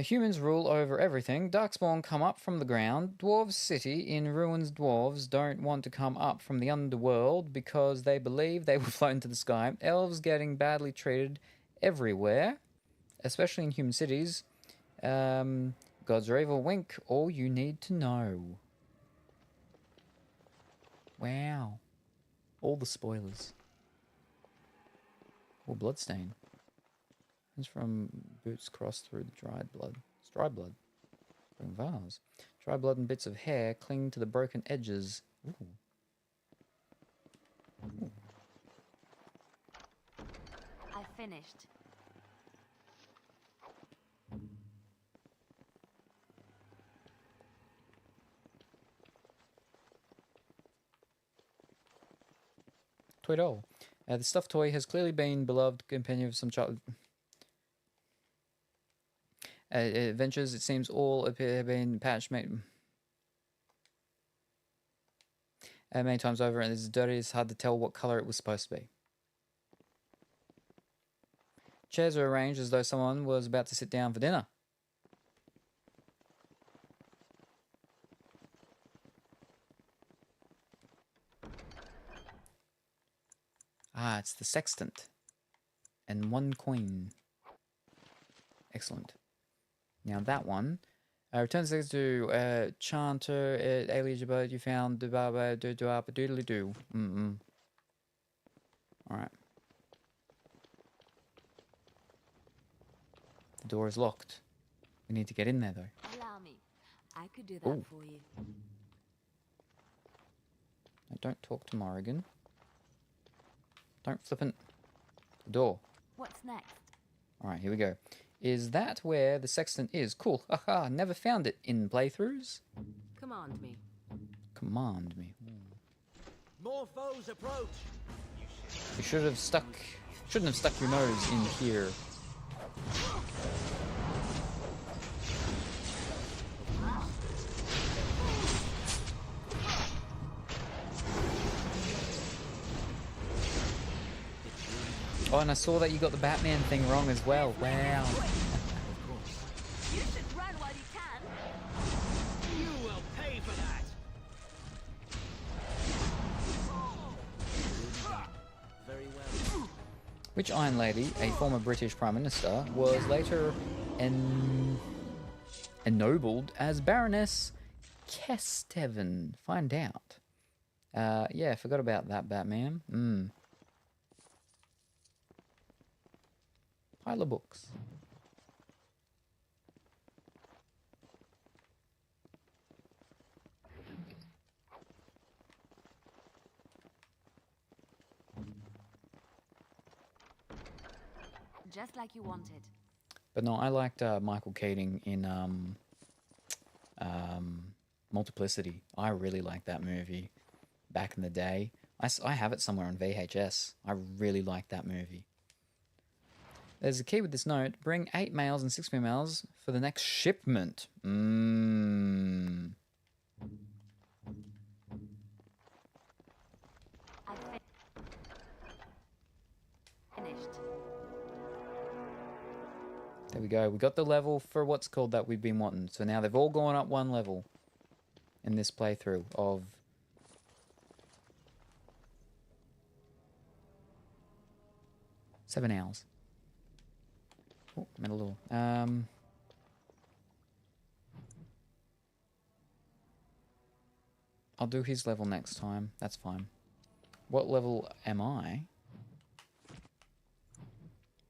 humans rule over everything. Darkspawn come up from the ground. Dwarves city in ruins. Dwarves don't want to come up from the underworld because they believe they will float into the sky. Elves getting badly treated everywhere, especially in human cities. Gods are evil. Wink. All you need to know. Wow. All the spoilers. Or bloodstain. It's from boots crossed through the dried blood. It's dry blood. Bring vase. Dry blood and bits of hair cling to the broken edges. Ooh. Ooh. I finished. Toy doll. The stuffed toy has clearly been beloved companion of some child. Adventures, it seems all appear to have been patched many times over, and it's dirty, it's hard to tell what colour it was supposed to be. Chairs are arranged as though someone was about to sit down for dinner. Ah, it's the sextant. And 1 coin. Excellent. Now that one returns things to chanter eligible. You found the baba do doodly do. All right. The door is locked. We need to get in there though. Allow me. I could do that for you. Now, don't talk to Morrigan. Don't flippant. The door. What's next? All right, here we go. Is that where the sextant is? Cool. Haha, never found it in playthroughs. Command me. Command me. More foes approach. You shouldn't have stuck your nose in here. Oh, and I saw that you got the Batman thing wrong as well. Wow. You should run while you can. You will pay for that. Very well. Which Iron Lady, a former British Prime Minister, was later ennobled as Baroness Kesteven. Find out. Yeah, forgot about that, Batman. Pile of books. Just like you wanted. But no, I liked Michael Keating in Multiplicity. I really liked that movie back in the day. I have it somewhere on VHS. I really liked that movie. There's a key with this note. Bring 8 males and 6 females for the next shipment. Finished. There we go. We got the level for what's called that we've been wanting. So now they've all gone up 1 level in this playthrough of... Seven hours. Oh, I'm at a little... I'll do his level next time. That's fine. What level am I?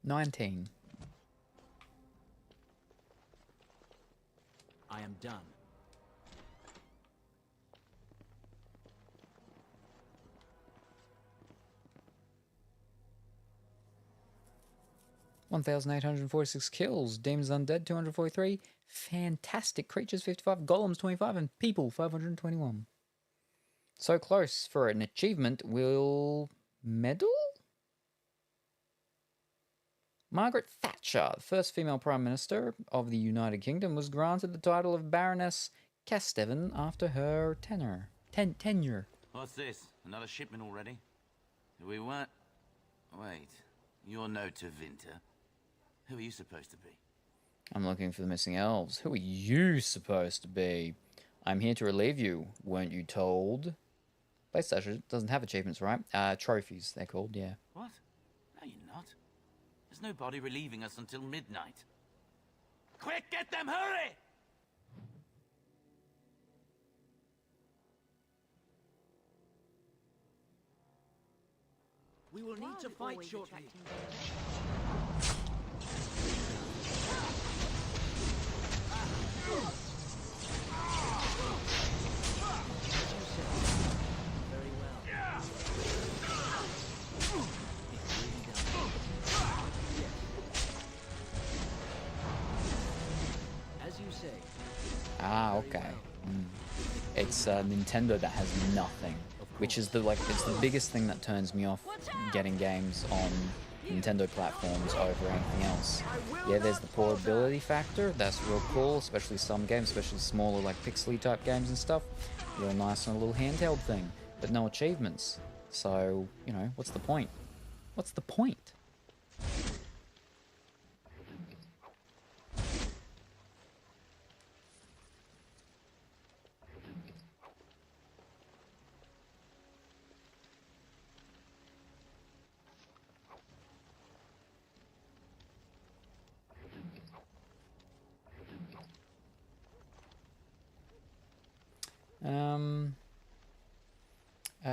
19. I am done. (1,846 kills, demons undead 243, fantastic creatures 55, golems 25, and people 521. So close for an achievement. Will medal? Margaret Thatcher, the first female Prime Minister of the United Kingdom, was granted the title of Baroness Kesteven after her tenure. What's this? Another shipment already? We weren't... Wait, you're no Tevinter. Who are you supposed to be? I'm looking for the missing elves. Who are you supposed to be? I'm here to relieve you, weren't you told? PlayStation doesn't have achievements, right? Trophies, they're called, yeah. What? No, you're not. There's nobody relieving us until midnight. Quick, get them, hurry! We will need to fight shortly. Very well. As you say. Ah, okay. It's Nintendo that has nothing, which is it's the biggest thing that turns me off getting games on Nintendo platforms over anything else. Yeah, there's the portability factor, that's real cool, especially some games, especially smaller like pixely type games and stuff. Real nice on a little handheld thing, but no achievements. So, you know, what's the point? What's the point?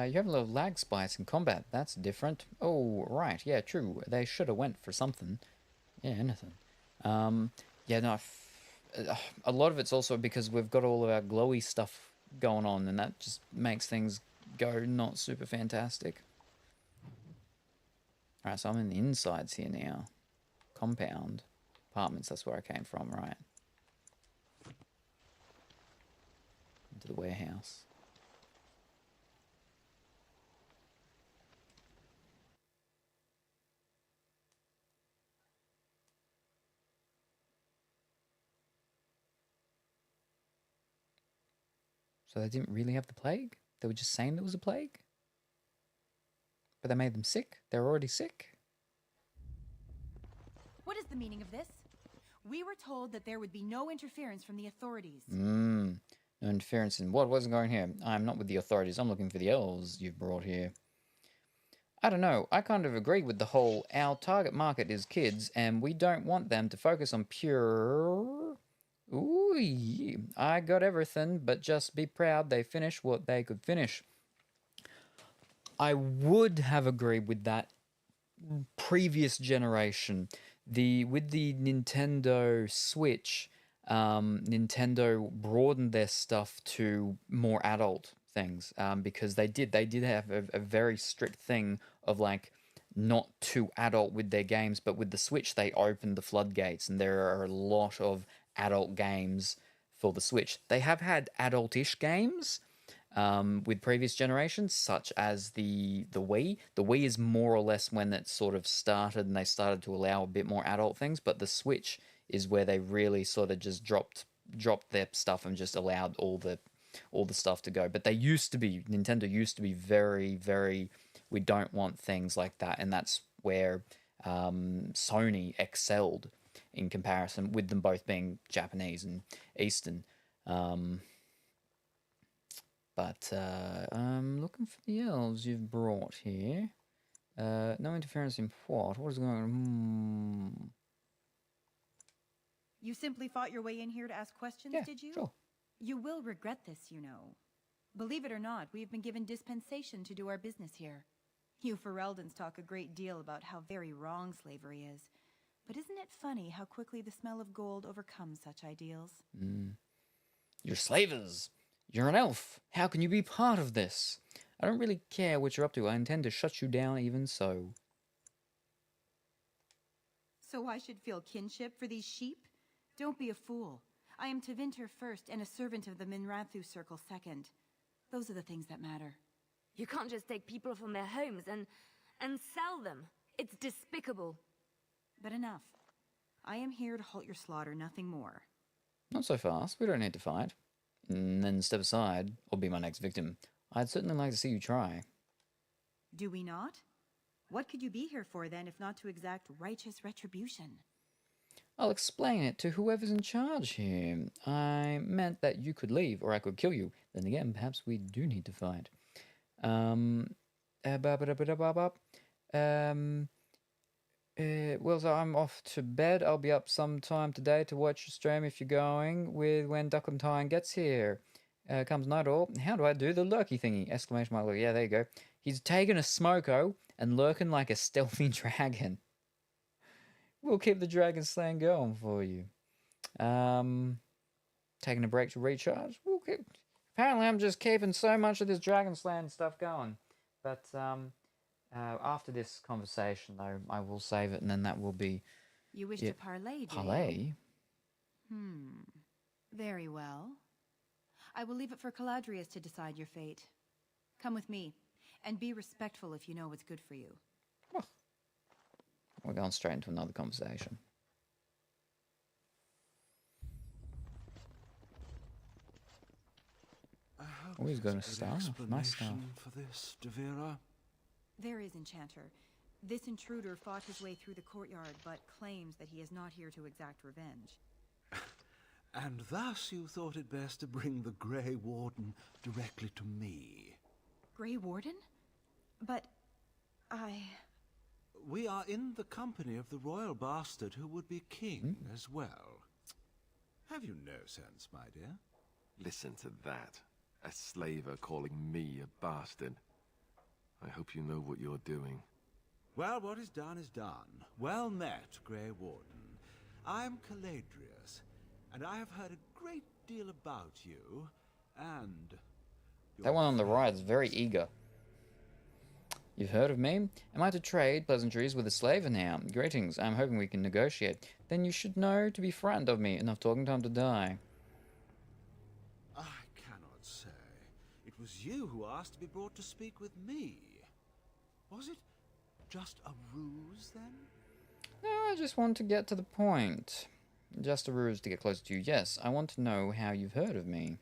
You have a lot of lag spikes in combat. That's different. Oh, right. Yeah, true. They should have went for something. Yeah, anything. Yeah, no. A lot of it's also because we've got all of our glowy stuff going on, and that just makes things go not super fantastic. Alright, so I'm in the insides here now. Compound. Apartments, that's where I came from, right. Into the warehouse. So they didn't really have the plague? They were just saying there was a plague? But they made them sick? They were already sick? What is the meaning of this? We were told that there would be no interference from the authorities. No interference in what? What's going here? I'm not with the authorities. I'm looking for the elves you've brought here. I don't know. I kind of agree with the whole, our target market is kids, and we don't want them to focus on pure... Ooh, yeah. I got everything, but just be proud they finished what they could finish. I would have agreed with that previous generation. With the Nintendo Switch, Nintendo broadened their stuff to more adult things, because they did have a very strict thing of like not too adult with their games, but with the Switch they opened the floodgates, and there are a lot of adult games for the Switch. They have had adult-ish games, with previous generations, such as the Wii. The Wii is more or less when it sort of started and they started to allow a bit more adult things, but the Switch is where they really sort of just dropped their stuff and just allowed all the stuff to go. But Nintendo used to be very, very, we don't want things like that, and that's where Sony excelled in comparison, with them both being Japanese and Eastern. But I'm looking for the elves you've brought here. No interference in what? What is going on? You simply fought your way in here to ask questions, did you? Sure. You will regret this, you know. Believe it or not, we have been given dispensation to do our business here. You Fereldans talk a great deal about how very wrong slavery is. But isn't it funny how quickly the smell of gold overcomes such ideals? You're slavers. You're an elf. How can you be part of this? I don't really care what you're up to. I intend to shut you down even so. So I should feel kinship for these sheep? Don't be a fool. I am Tevinter first and a servant of the Minrathu Circle second. Those are the things that matter. You can't just take people from their homes and sell them. It's despicable. But enough. I am here to halt your slaughter, nothing more. Not so fast. We don't need to fight. And then step aside, or be my next victim. I'd certainly like to see you try. Do we not? What could you be here for, then, if not to exact righteous retribution? I'll explain it to whoever's in charge here. I meant that you could leave, or I could kill you. Then again, perhaps we do need to fight. Well, so I'm off to bed. I'll be up sometime today to watch your stream if you're going, with when Duckentine gets here. Comes night all. How do I do the lurky thingy? Exclamation mark. Yeah, there you go. He's taking a smoko and lurking like a stealthy dragon. We'll keep the dragon slaying going for you. Taking a break to recharge. Apparently I'm just keeping so much of this dragon slaying stuff going. But after this conversation, though, I will save it, and then that will be... You wish to parlay, do Parlay? you? Very well. I will leave it for Caladrius to decide your fate. Come with me, and be respectful if you know what's good for you. Oh. We're going straight into another conversation. Always going to start. Nice stuff. For this, Devira? There is, Enchanter. This intruder fought his way through the courtyard, but claims that he is not here to exact revenge. And thus you thought it best to bring the Grey Warden directly to me. Grey Warden? But We are in the company of the royal bastard who would be king as well. Have you no sense, my dear? Listen to that. A slaver calling me a bastard. I hope you know what you're doing. Well, what is done. Well met, Grey Warden. I'm Caladrius, and I have heard a great deal about you, and... That one on the right is very eager. You've heard of me? Am I to trade pleasantries with a slaver now? Greetings, I'm hoping we can negotiate. Then you should know to be frightened of me. Enough talking time to die. I cannot say. It was you who asked to be brought to speak with me. Was it just a ruse, then? No, I just want to get to the point. Just a ruse to get closer to you. Yes, I want to know how you've heard of me.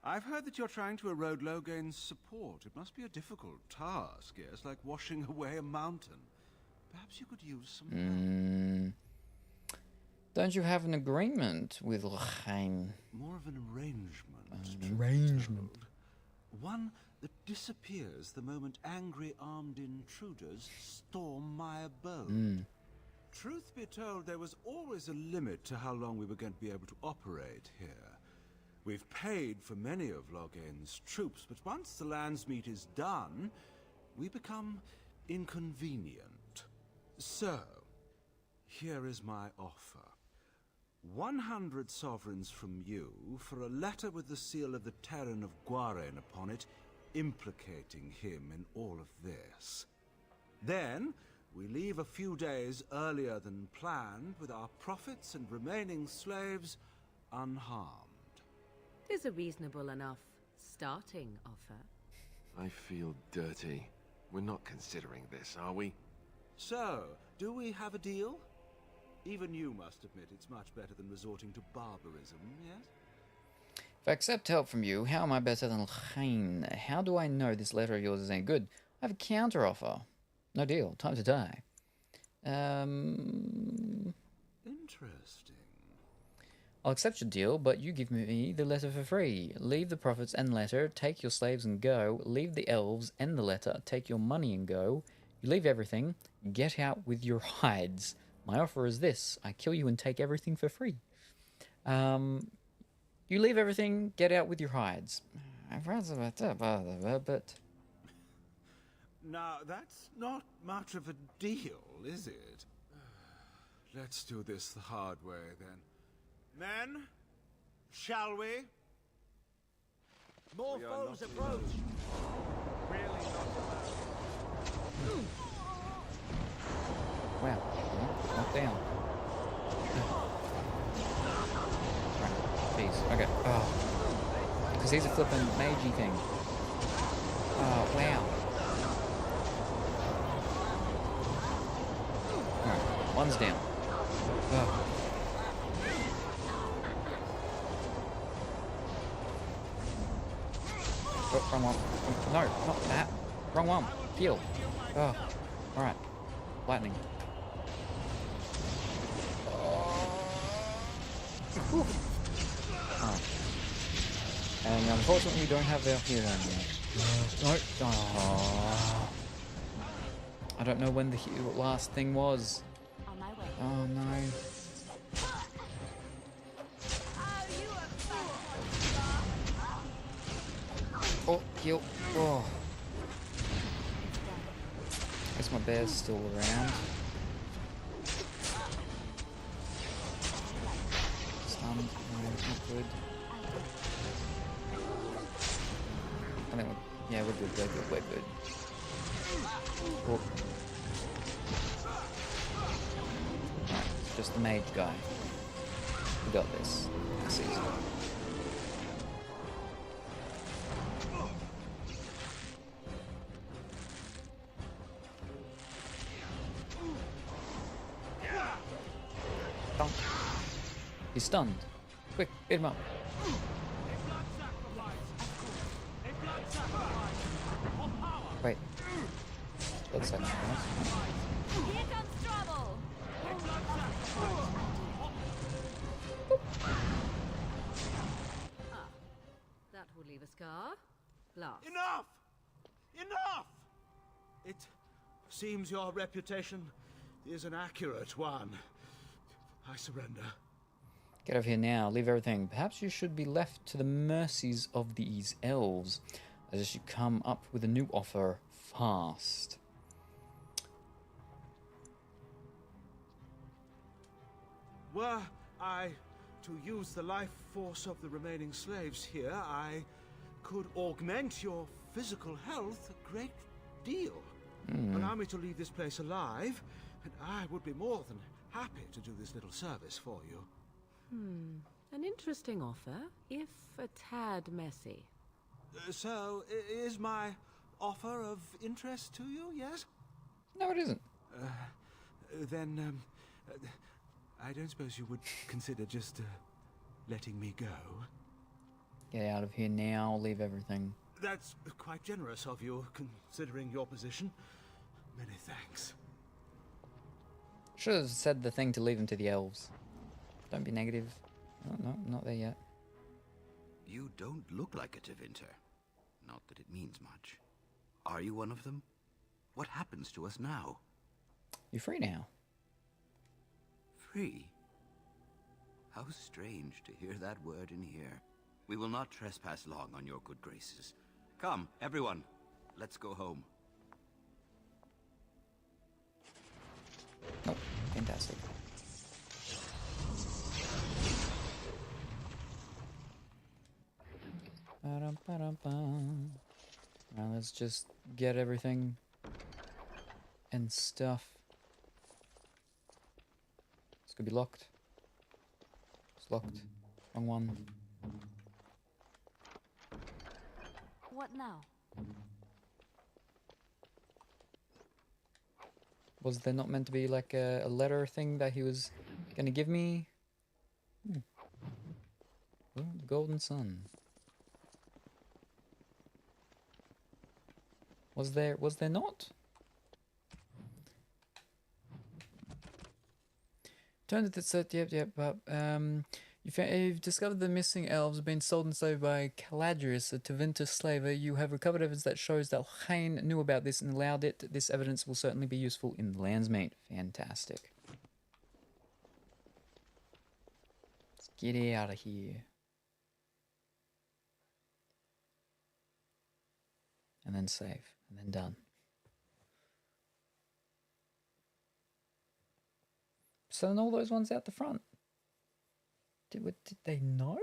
I've heard that you're trying to erode Logain's support. It must be a difficult task, yes, like washing away a mountain. Perhaps you could use some help. Don't you have an agreement with Logain? More of an arrangement. An arrangement. One that disappears the moment angry armed intruders storm my abode. Truth be told, there was always a limit to how long we were going to be able to operate here. We've paid for many of Logain's troops, but once the land's meat is done, we become inconvenient. So, here is my offer. 100 sovereigns from you for a letter with the seal of the Terran of Guaren upon it, implicating him in all of this. Then, we leave a few days earlier than planned with our profits and remaining slaves unharmed. 'Tis a reasonable enough starting offer. I feel dirty. We're not considering this, are we? So, do we have a deal? Even you must admit it's much better than resorting to barbarism, yes? If I accept help from you, how am I better than Lchain? How do I know this letter of yours is any good? I have a counter-offer. No deal. Time to die. Interesting. I'll accept your deal, but you give me the letter for free. Leave the profits and letter, take your slaves and go. Leave the elves and the letter, take your money and go. You leave everything, get out with your hides. My offer is this, I kill you and take everything for free. You leave everything, get out with your hides. But... Now, that's not much of a deal, is it? Let's do this the hard way, then. Men, shall we? More foes approach. Really not allowed. Wow, knocked down. Right, jeez, okay. Oh. Because he's a flippin' magey thing. Oh, wow. Alright, one's down. Oh. Oh, wrong one. No, not that. Wrong one. Heal. Oh. Alright. Lightning. Alright. And unfortunately we don't have our hero yet. No. Oh. I don't know when the last thing was. Oh no. Oh, heal. Oh. Guess my bear's still around. Stunned. No, not good. I think we're, yeah, we're good, we're good. Oh. Right, just the mage guy. We got this. This is easy. He's stunned. Quick, beat him up. Wait. Blood sacrifice. Here comes trouble. That will leave a scar. Blast. Enough! Enough! It seems your reputation is an accurate one. I surrender. Get over here now. Leave everything. Perhaps you should be left to the mercies of these elves, as you should come up with a new offer fast. Were I to use the life force of the remaining slaves here, I could augment your physical health a great deal. Allow me to leave this place alive, and I would be more than happy to do this little service for you. An interesting offer, if a tad messy. So, is my offer of interest to you, yes? No, it isn't. Then, I don't suppose you would consider just letting me go? Get out of here now. Leave everything. That's quite generous of you, considering your position. Many thanks. Should have said the thing to leave him to the elves. Don't be negative. No, not there yet. You don't look like a Tevinter. Not that it means much. Are you one of them? What happens to us now? You're free now. Free? How strange to hear that word in here. We will not trespass long on your good graces. Come, everyone. Let's go home. Oh, fantastic. Now let's just get everything and stuff. It's gonna be locked. It's locked. Wrong one. What now? Was there not meant to be like a letter thing that he was gonna give me? Oh, the golden sun. Was there not? Turned it said yep, but you've discovered the missing elves have been sold and saved by Caladrius, a Tevinter slaver. You have recovered evidence that shows that Hain knew about this and allowed it. This evidence will certainly be useful in the Landsmeet. Fantastic. Let's get out of here. And then save. And then done. Selling all those ones out the front. Did they know?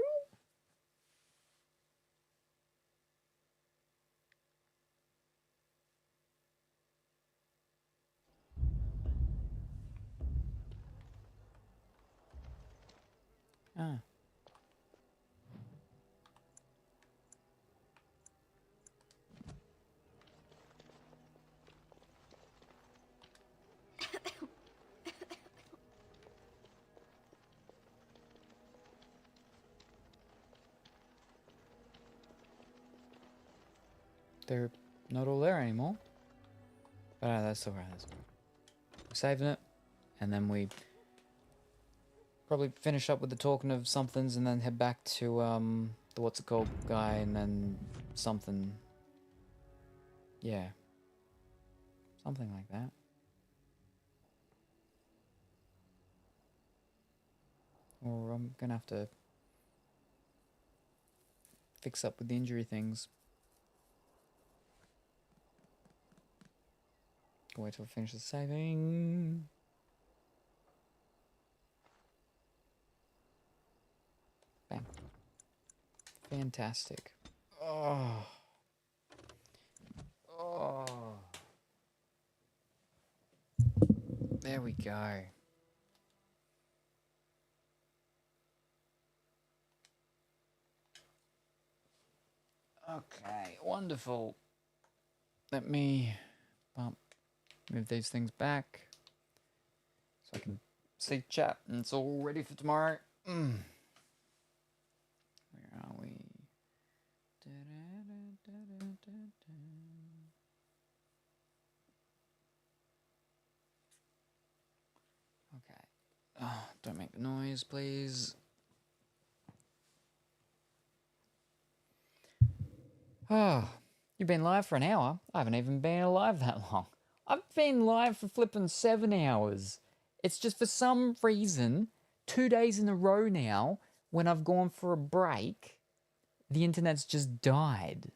Ah. They're not all there anymore. But that's alright. We're saving it. And then we probably finish up with the talking of somethings and then head back to the what's it called guy and then something. Yeah. Something like that. Or I'm gonna have to fix up with the injury things. Wait till I finish the saving. Bam. Fantastic. Oh. Oh. There we go. Okay, wonderful. Let me move these things back so I can see chat and it's all ready for tomorrow. Where are we? Okay. Oh, don't make the noise, please. Oh, you've been live for an hour? I haven't even been alive that long. I've been live for flipping 7 hours. It's just for some reason, 2 days in a row now, when I've gone for a break, the internet's just died.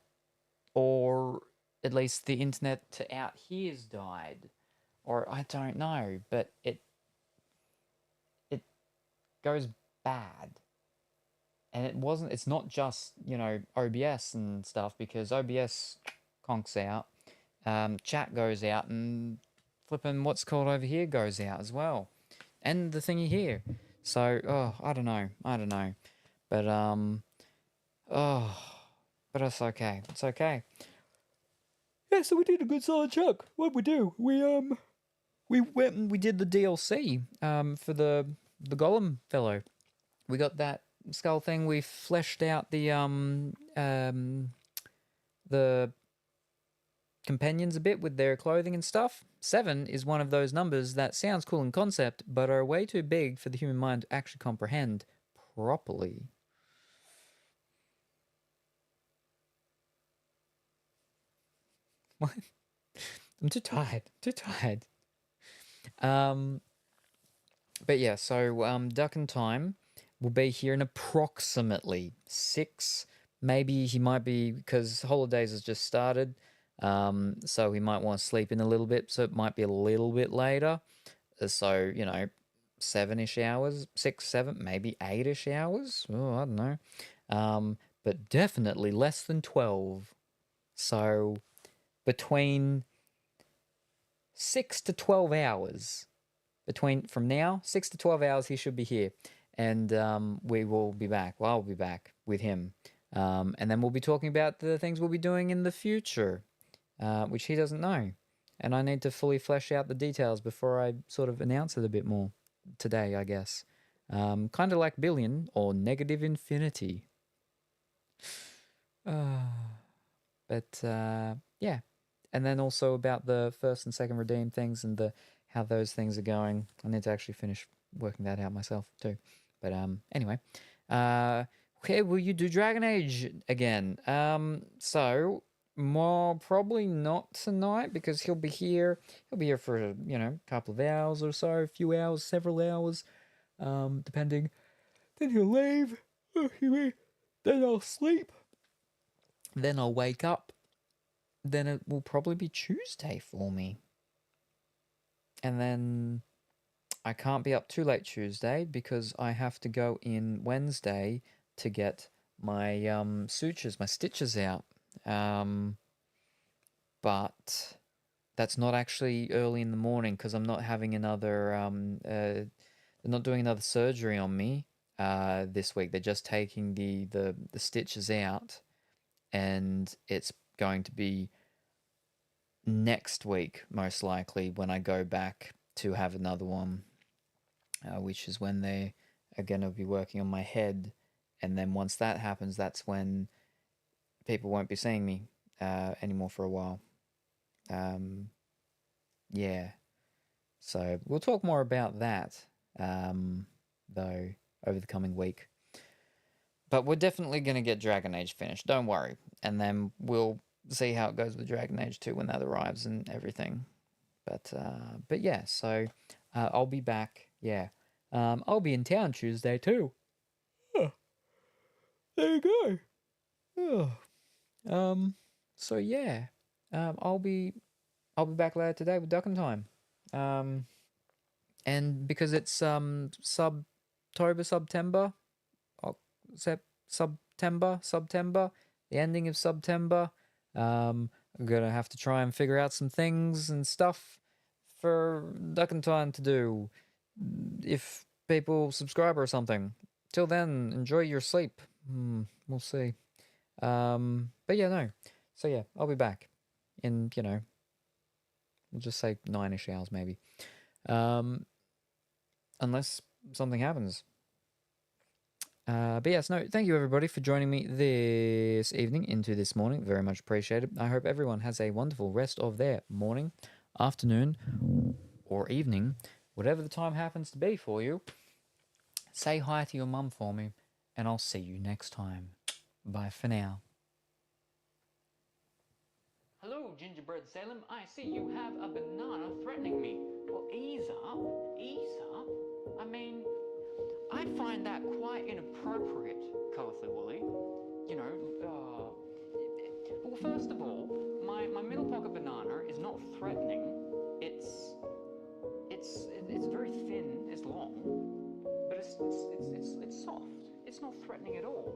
Or at least the internet to out here's died. Or I don't know, but it goes bad. And it's not just, you know, OBS and stuff, because OBS conks out. Chat goes out and flipping what's called over here goes out as well. And the thingy here. So, I don't know. But, but it's okay. It's okay. Yeah, so we did a good solid chunk. What'd we do? We went and we did the DLC, for the Golem fellow. We got that skull thing. We fleshed out the companions a bit with their clothing and stuff. 7 is one of those numbers that sounds cool in concept, but are way too big for the human mind to actually comprehend properly. What? I'm too tired. But yeah, so Duck and Time will be here in approximately 6. Maybe he might be, because holidays has just started, so he might want to sleep in a little bit, so it might be a little bit later. So, you know, 7-ish hours, 6, 7, maybe 8-ish hours. Oh, I don't know. But definitely less than 12. So between 6 to 12 hours. From now, 6 to 12 hours, he should be here. And we will be back. Well, I'll be back with him. And then we'll be talking about the things we'll be doing in the future, which he doesn't know. And I need to fully flesh out the details before I sort of announce it a bit more today, I guess. Kind of like Billion or Negative Infinity. But yeah. And then also about the first and second redeem things and how those things are going. I need to actually finish working that out myself too. But anyway. Okay, will you do Dragon Age again? So more probably not tonight because he'll be here. He'll be here for a couple of hours or so, a few hours, several hours, depending. Then he'll leave. Then I'll sleep. Then I'll wake up. Then it will probably be Tuesday for me. And then I can't be up too late Tuesday because I have to go in Wednesday to get my sutures, my stitches out. But that's not actually early in the morning because I'm not having another they're not doing another surgery on me this week. They're just taking the stitches out, and it's going to be next week most likely when I go back to have another one, which is when they are going to be working on my head. And then once that happens, that's when people won't be seeing me anymore for a while. Yeah. So we'll talk more about that, though, over the coming week. But we're definitely going to get Dragon Age finished, don't worry. And then we'll see how it goes with Dragon Age 2 when that arrives and everything. But yeah, so I'll be back, yeah. I'll be in town Tuesday too. Oh, there you go. Oh. So yeah, I'll be back later today with Duck and Time. And because it's September, the ending of September, I'm gonna have to try and figure out some things and stuff for Duck and Time to do if people subscribe or something. Till then, enjoy your sleep. We'll see. But yeah, no. So yeah, I'll be back in, we'll just say 9-ish hours maybe. Unless something happens. But yes, no, thank you everybody for joining me this evening into this morning. Very much appreciated. I hope everyone has a wonderful rest of their morning, afternoon, or evening, whatever the time happens to be for you. Say hi to your mum for me, and I'll see you next time. Bye for now. Hello, Gingerbread Salem. I see you have a banana threatening me. Well, ease up. Ease up. I mean, I find that quite inappropriate, Colorfully Woolly. Well, first of all, my middle pocket banana is not threatening. It's very thin. It's long, but it's soft. It's not threatening at all.